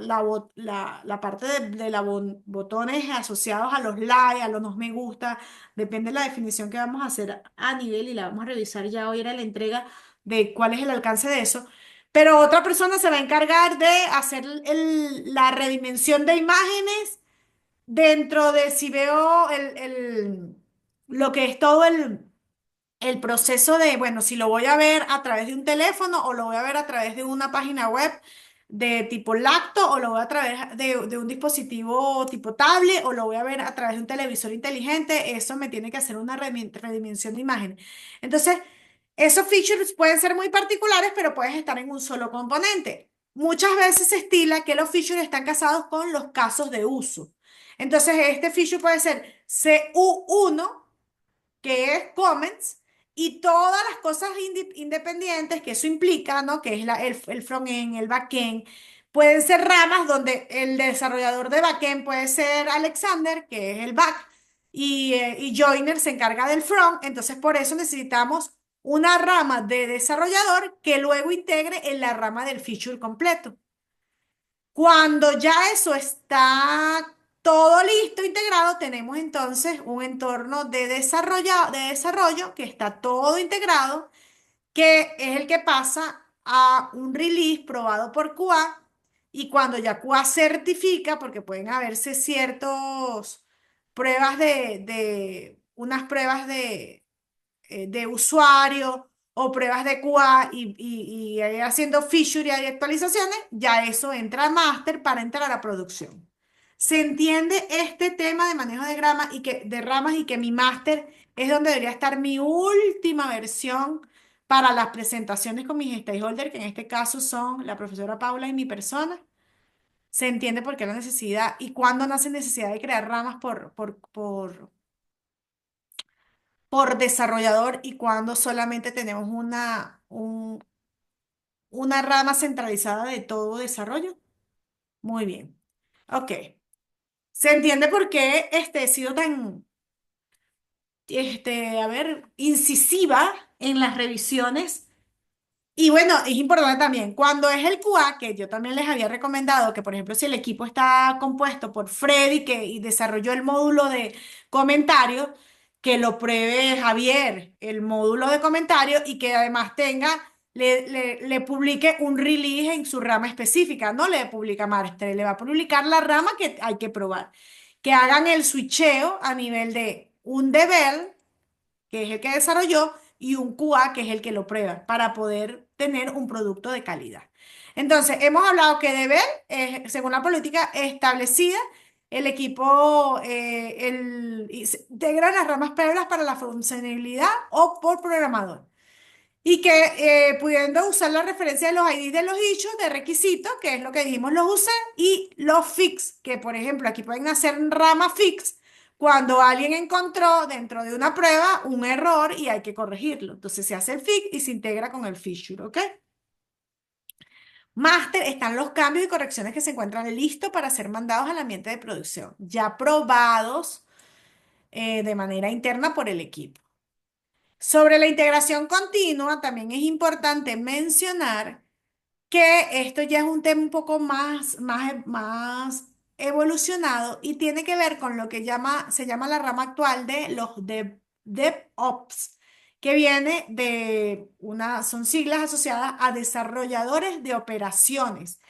parte de botones asociados a los likes, a los no me gusta, depende de la definición que vamos a hacer a nivel y la vamos a revisar ya hoy era la entrega de cuál es el alcance de eso. Pero otra persona se va a encargar de hacer la redimensión de imágenes dentro de si veo lo que es todo el proceso de, bueno, si lo voy a ver a través de un teléfono o lo voy a ver a través de una página web de tipo lacto o lo voy a través de un dispositivo tipo tablet o lo voy a ver a través de un televisor inteligente, eso me tiene que hacer una redimensión de imagen. Entonces, esos features pueden ser muy particulares, pero puedes estar en un solo componente. Muchas veces se estila que los features están casados con los casos de uso. Entonces, este feature puede ser CU1 que es comments, y todas las cosas independientes que eso implica, ¿no? Que es el front-end, el back-end. Pueden ser ramas donde el desarrollador de back-end puede ser Alexander, que es el back, y Joiner se encarga del front. Entonces, por eso necesitamos una rama de desarrollador que luego integre en la rama del feature completo. Cuando ya eso está todo listo, integrado, tenemos entonces un entorno de desarrollo que está todo integrado, que es el que pasa a un release probado por QA. Y cuando ya QA certifica, porque pueden haberse ciertos pruebas unas pruebas de usuario o pruebas de QA y ahí haciendo feature y actualizaciones, ya eso entra a master para entrar a producción. ¿Se entiende este tema de manejo de ramas y que mi máster es donde debería estar mi última versión para las presentaciones con mis stakeholders, que en este caso son la profesora Paula y mi persona? ¿Se entiende por qué la necesidad y cuándo nace necesidad de crear ramas por desarrollador y cuando solamente tenemos una rama centralizada de todo desarrollo? Muy bien. Ok. ¿Se entiende por qué he sido tan, a ver, incisiva en las revisiones? Y bueno, es importante también, cuando es el QA, que yo también les había recomendado que, por ejemplo, si el equipo está compuesto por Freddy y desarrolló el módulo de comentarios, que lo pruebe Javier, el módulo de comentarios, y que además le publique un release en su rama específica, no le publica máster, le va a publicar la rama que hay que probar. Que hagan el switcheo a nivel de un devel, que es el que desarrolló, y un QA, que es el que lo prueba, para poder tener un producto de calidad. Entonces, hemos hablado que deber, según la política establecida, el equipo se integra las ramas previas para la funcionalidad o por programador. Y que pudiendo usar la referencia de los IDs de los issues de requisitos, que es lo que dijimos, los usé, y los fix, que por ejemplo aquí pueden hacer rama fix cuando alguien encontró dentro de una prueba un error y hay que corregirlo. Entonces se hace el fix y se integra con el feature, ¿ok? Master están los cambios y correcciones que se encuentran listos para ser mandados al ambiente de producción, ya probados de manera interna por el equipo. Sobre la integración continua, también es importante mencionar que esto ya es un tema un poco más evolucionado y tiene que ver con lo que se llama la rama actual de los DevOps, que viene son siglas asociadas a desarrolladores de operaciones,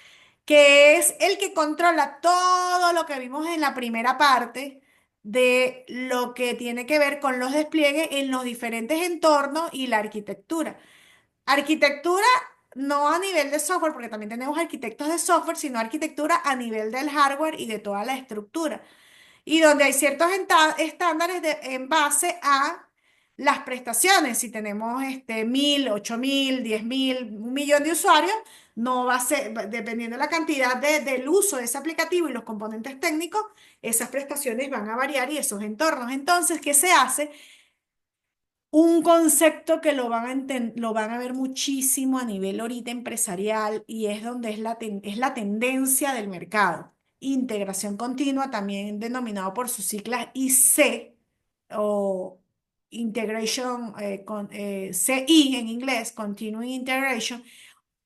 que es el que controla todo lo que vimos en la primera parte de lo que tiene que ver con los despliegues en los diferentes entornos y la arquitectura. Arquitectura no a nivel de software, porque también tenemos arquitectos de software, sino arquitectura a nivel del hardware y de toda la estructura. Y donde hay ciertos estándares en base a las prestaciones. Si tenemos 1.000, 8.000, 10.000, 1 millón de usuarios, no va a ser, dependiendo de la cantidad del uso de ese aplicativo y los componentes técnicos, esas prestaciones van a variar y esos entornos. Entonces, ¿qué se hace? Un concepto que lo van a ver muchísimo a nivel ahorita empresarial y es donde es la tendencia del mercado. Integración continua, también denominado por sus siglas IC o Integration, CI en inglés, Continuing Integration,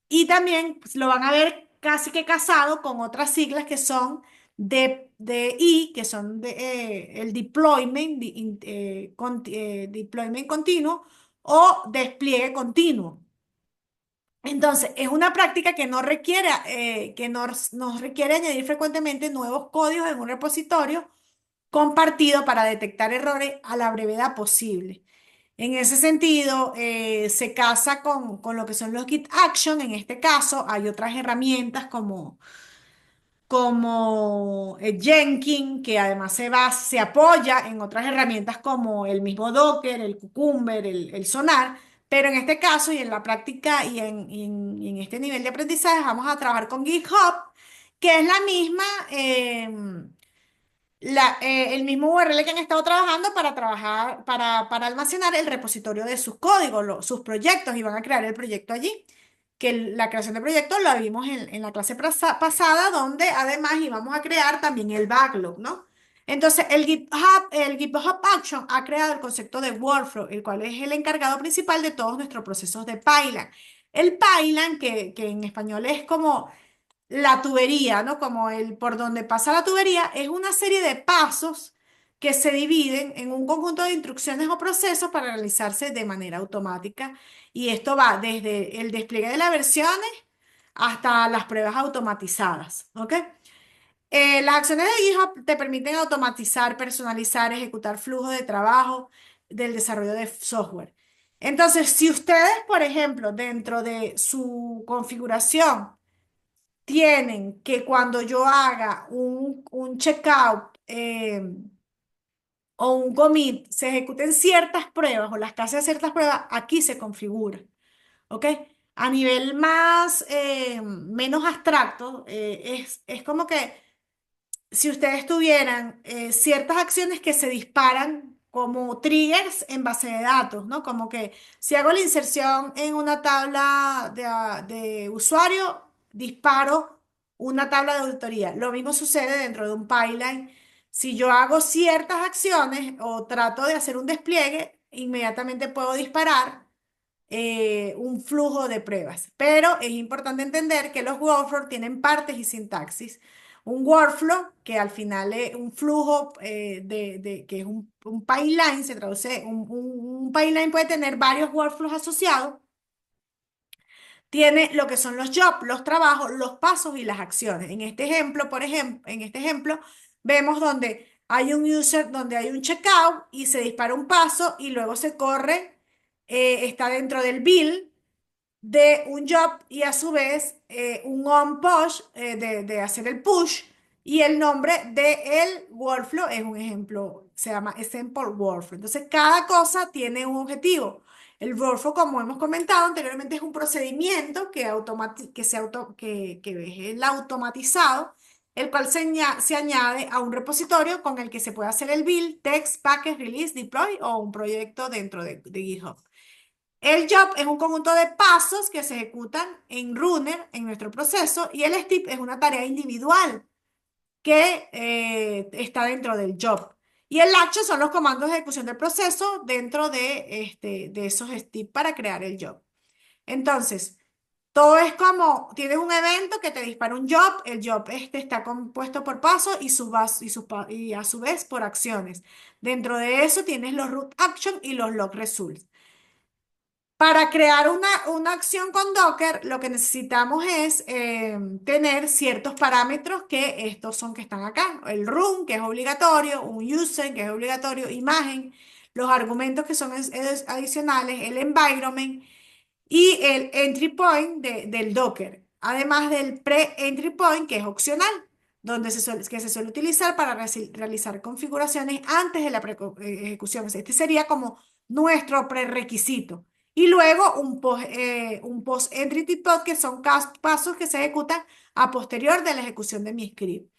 y también pues, lo van a ver casi que casado con otras siglas que son que son el deployment, deployment continuo o despliegue continuo. Entonces, es una práctica que nos requiere añadir frecuentemente nuevos códigos en un repositorio compartido para detectar errores a la brevedad posible. En ese sentido, se casa con lo que son los Git Action. En este caso, hay otras herramientas como Jenkins, que además se apoya en otras herramientas como el mismo Docker, el Cucumber, el Sonar, pero en este caso y en la práctica y en este nivel de aprendizaje vamos a trabajar con GitHub, que es la misma, el mismo URL que han estado trabajando para trabajar, para almacenar el repositorio de sus códigos, sus proyectos, y van a crear el proyecto allí. Que la creación de proyectos la vimos en la clase pasada, donde además íbamos a crear también el backlog, ¿no? Entonces, el GitHub Action ha creado el concepto de workflow, el cual es el encargado principal de todos nuestros procesos de pipeline. El pipeline, que en español es como la tubería, ¿no? Como el por donde pasa la tubería, es una serie de pasos que se dividen en un conjunto de instrucciones o procesos para realizarse de manera automática. Y esto va desde el despliegue de las versiones hasta las pruebas automatizadas, ¿ok? Las acciones de GitHub te permiten automatizar, personalizar, ejecutar flujos de trabajo del desarrollo de software. Entonces, si ustedes, por ejemplo, dentro de su configuración, tienen que cuando yo haga un checkout o un commit, se ejecuten ciertas pruebas o las que hacen ciertas pruebas, aquí se configura, ¿ok? A nivel más, menos abstracto, es como que si ustedes tuvieran ciertas acciones que se disparan como triggers en base de datos, ¿no? Como que si hago la inserción en una tabla de usuario, disparo una tabla de auditoría. Lo mismo sucede dentro de un pipeline. Si yo hago ciertas acciones o trato de hacer un despliegue, inmediatamente puedo disparar un flujo de pruebas. Pero es importante entender que los workflows tienen partes y sintaxis. Un workflow, que al final es un flujo que es un pipeline, se traduce, un pipeline puede tener varios workflows asociados. Tiene lo que son los jobs, los trabajos, los pasos y las acciones. En este ejemplo, por ejemplo, en este ejemplo, vemos donde hay un user, donde hay un checkout y se dispara un paso y luego se corre, está dentro del bill de un job y a su vez un on push, de hacer el push, y el nombre del workflow es un ejemplo, se llama Example Workflow. Entonces, cada cosa tiene un objetivo. El workflow, como hemos comentado anteriormente, es un procedimiento que es el automatizado, el cual se añade a un repositorio con el que se puede hacer el build, text, package, release, deploy o un proyecto dentro de GitHub. El job es un conjunto de pasos que se ejecutan en Runner, en nuestro proceso, y el step es una tarea individual que está dentro del job. Y el action son los comandos de ejecución del proceso dentro de esos steps para crear el job. Entonces, todo es como, tienes un evento que te dispara un job, el job está compuesto por pasos y a su vez por acciones. Dentro de eso tienes los root action y los log results. Para crear una acción con Docker, lo que necesitamos es tener ciertos parámetros que estos son que están acá. El run, que es obligatorio, un user, que es obligatorio, imagen, los argumentos que son adicionales, el environment y el entry point del Docker. Además del pre-entry point, que es opcional, que se suele utilizar para realizar configuraciones antes de la ejecución. O sea, este sería como nuestro prerequisito. Y luego un post-entry pod, que son pasos que se ejecutan a posterior de la ejecución de mi script.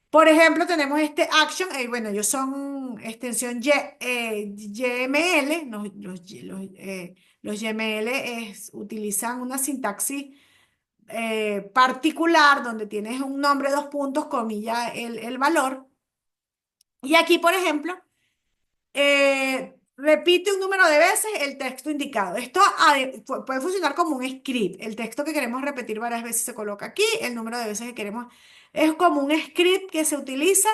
Por ejemplo, tenemos este action, bueno, ellos son extensión YML, los YML utilizan una sintaxis particular donde tienes un nombre, dos puntos, comilla, el valor. Y aquí, por ejemplo, repite un número de veces el texto indicado. Esto puede funcionar como un script. El texto que queremos repetir varias veces se coloca aquí, el número de veces que queremos es como un script que se utiliza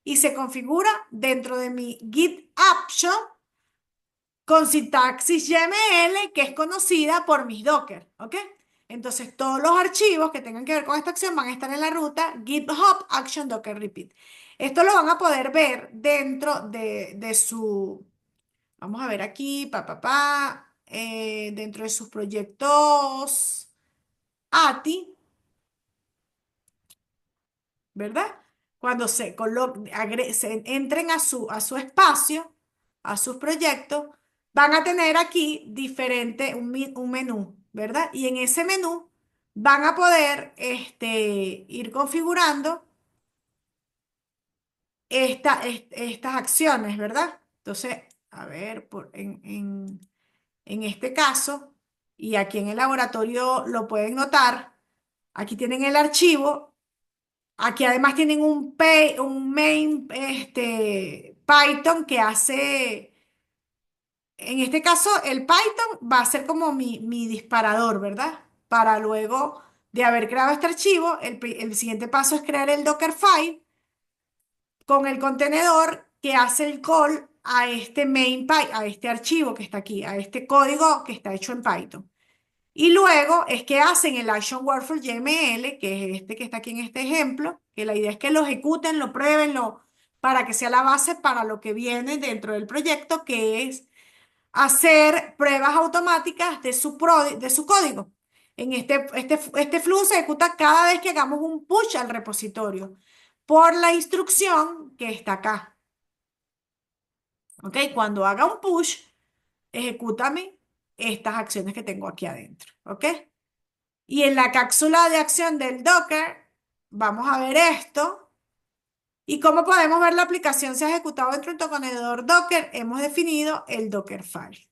y se configura dentro de mi Git Action con sintaxis YML que es conocida por mis Docker, ¿ok? Entonces todos los archivos que tengan que ver con esta acción van a estar en la ruta GitHub Action Docker Repeat. Esto lo van a poder ver dentro de su Vamos a ver aquí, dentro de sus proyectos ATI, ¿verdad? Cuando se entren a su espacio, a sus proyectos, van a tener aquí un menú, ¿verdad? Y en ese menú van a poder ir configurando estas acciones, ¿verdad? Entonces, a ver, en este caso, y aquí en el laboratorio lo pueden notar, aquí tienen el archivo. Aquí además tienen un main Python que hace, en este caso el Python va a ser como mi disparador, ¿verdad? Para luego de haber creado este archivo, el siguiente paso es crear el Dockerfile con el contenedor que hace el call a este a este archivo que está aquí, a este código que está hecho en Python. Y luego es que hacen el Action Workflow YML, que es este que está aquí en este ejemplo, que la idea es que lo ejecuten, lo prueben, para que sea la base para lo que viene dentro del proyecto, que es hacer pruebas automáticas de su código. Este flujo se ejecuta cada vez que hagamos un push al repositorio por la instrucción que está acá. ¿Ok? Cuando haga un push, ejecútame estas acciones que tengo aquí adentro. ¿Ok? Y en la cápsula de acción del Docker, vamos a ver esto. ¿Y cómo podemos ver la aplicación se ha ejecutado dentro del contenedor Docker? Hemos definido el Dockerfile.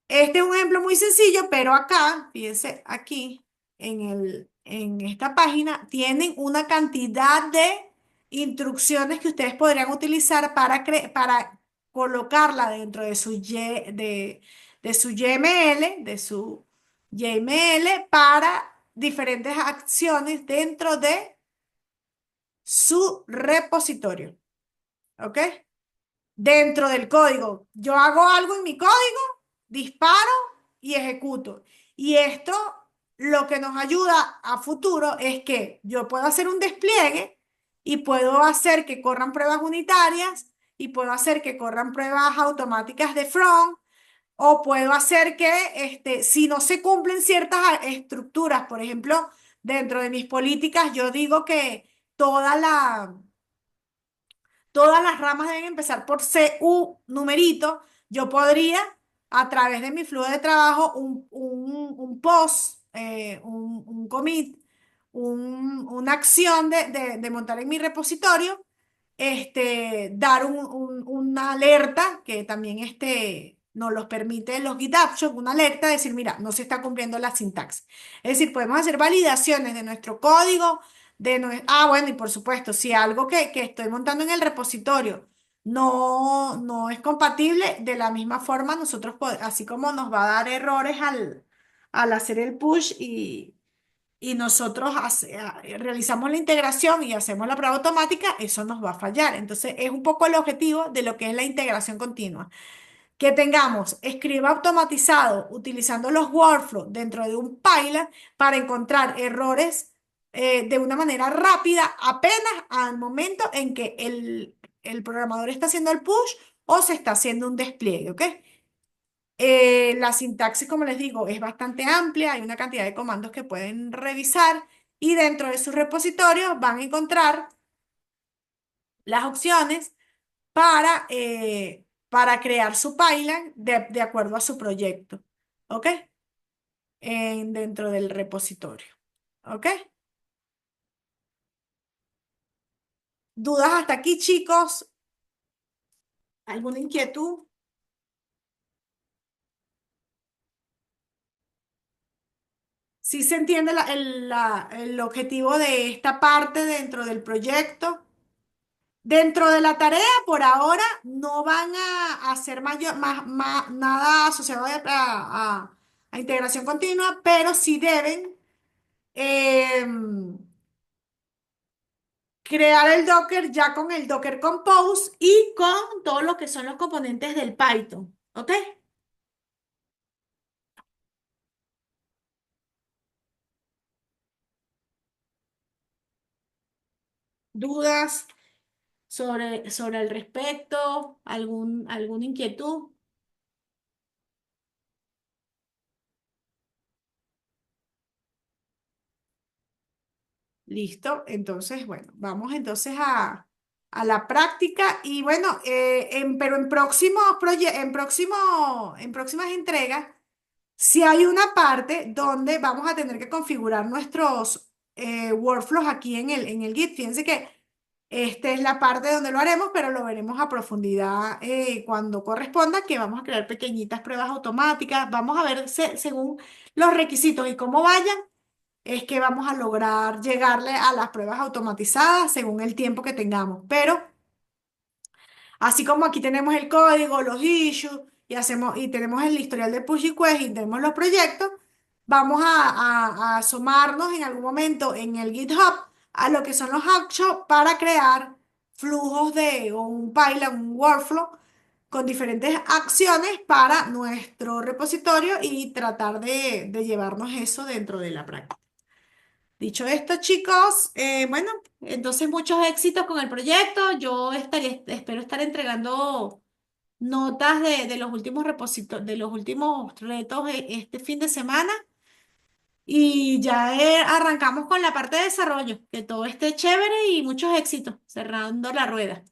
Este es un ejemplo muy sencillo, pero acá, fíjense, aquí en esta página, tienen una cantidad de instrucciones que ustedes podrían utilizar para colocarla dentro de su YML, para diferentes acciones dentro de su repositorio. ¿Ok? Dentro del código. Yo hago algo en mi código, disparo y ejecuto. Y esto lo que nos ayuda a futuro es que yo puedo hacer un despliegue y puedo hacer que corran pruebas unitarias y puedo hacer que corran pruebas automáticas de front o puedo hacer que si no se cumplen ciertas estructuras, por ejemplo, dentro de mis políticas, yo digo que toda la todas las ramas deben empezar por CU numerito. Yo podría, a través de mi flujo de trabajo, un post, un commit, una acción de montar en mi repositorio, dar una alerta que también nos los permite los Git Actions, una alerta, decir, mira, no se está cumpliendo la sintaxis. Es decir, podemos hacer validaciones de nuestro código bueno, y por supuesto, si algo que estoy montando en el repositorio no es compatible, de la misma forma nosotros, así como nos va a dar errores al hacer el push y nosotros realizamos la integración y hacemos la prueba automática, eso nos va a fallar. Entonces, es un poco el objetivo de lo que es la integración continua que tengamos escriba automatizado utilizando los workflows dentro de un pipeline para encontrar errores de una manera rápida apenas al momento en que el programador está haciendo el push o se está haciendo un despliegue, ¿ok? La sintaxis, como les digo, es bastante amplia, hay una cantidad de comandos que pueden revisar y dentro de sus repositorios van a encontrar las opciones para crear su pipeline de acuerdo a su proyecto, ¿ok? Dentro del repositorio, ¿ok? ¿Dudas hasta aquí, chicos? ¿Alguna inquietud? ¿Sí se entiende el objetivo de esta parte dentro del proyecto? Dentro de la tarea, por ahora, no van a hacer nada asociado a integración continua, pero sí deben crear el Docker ya con el Docker Compose y con todo lo que son los componentes del Python. ¿Ok? ¿Dudas? sobre el respecto, alguna inquietud. Listo, entonces, bueno, vamos entonces a la práctica y bueno, pero en próximas entregas, si hay una parte donde vamos a tener que configurar nuestros workflows aquí en el Git. Fíjense que esta es la parte donde lo haremos, pero lo veremos a profundidad cuando corresponda, que vamos a crear pequeñitas pruebas automáticas. Vamos a ver según los requisitos y cómo vayan es que vamos a lograr llegarle a las pruebas automatizadas según el tiempo que tengamos. Pero así como aquí tenemos el código, los issues y tenemos el historial de push request y tenemos los proyectos, vamos a asomarnos en algún momento en el GitHub a lo que son los actions para crear flujos o un pipeline, un workflow con diferentes acciones para nuestro repositorio y tratar de llevarnos eso dentro de la práctica. Dicho esto, chicos, bueno, entonces muchos éxitos con el proyecto. Espero estar entregando notas de los últimos de los últimos retos este fin de semana. Y ya arrancamos con la parte de desarrollo, que todo esté chévere y muchos éxitos, cerrando la rueda.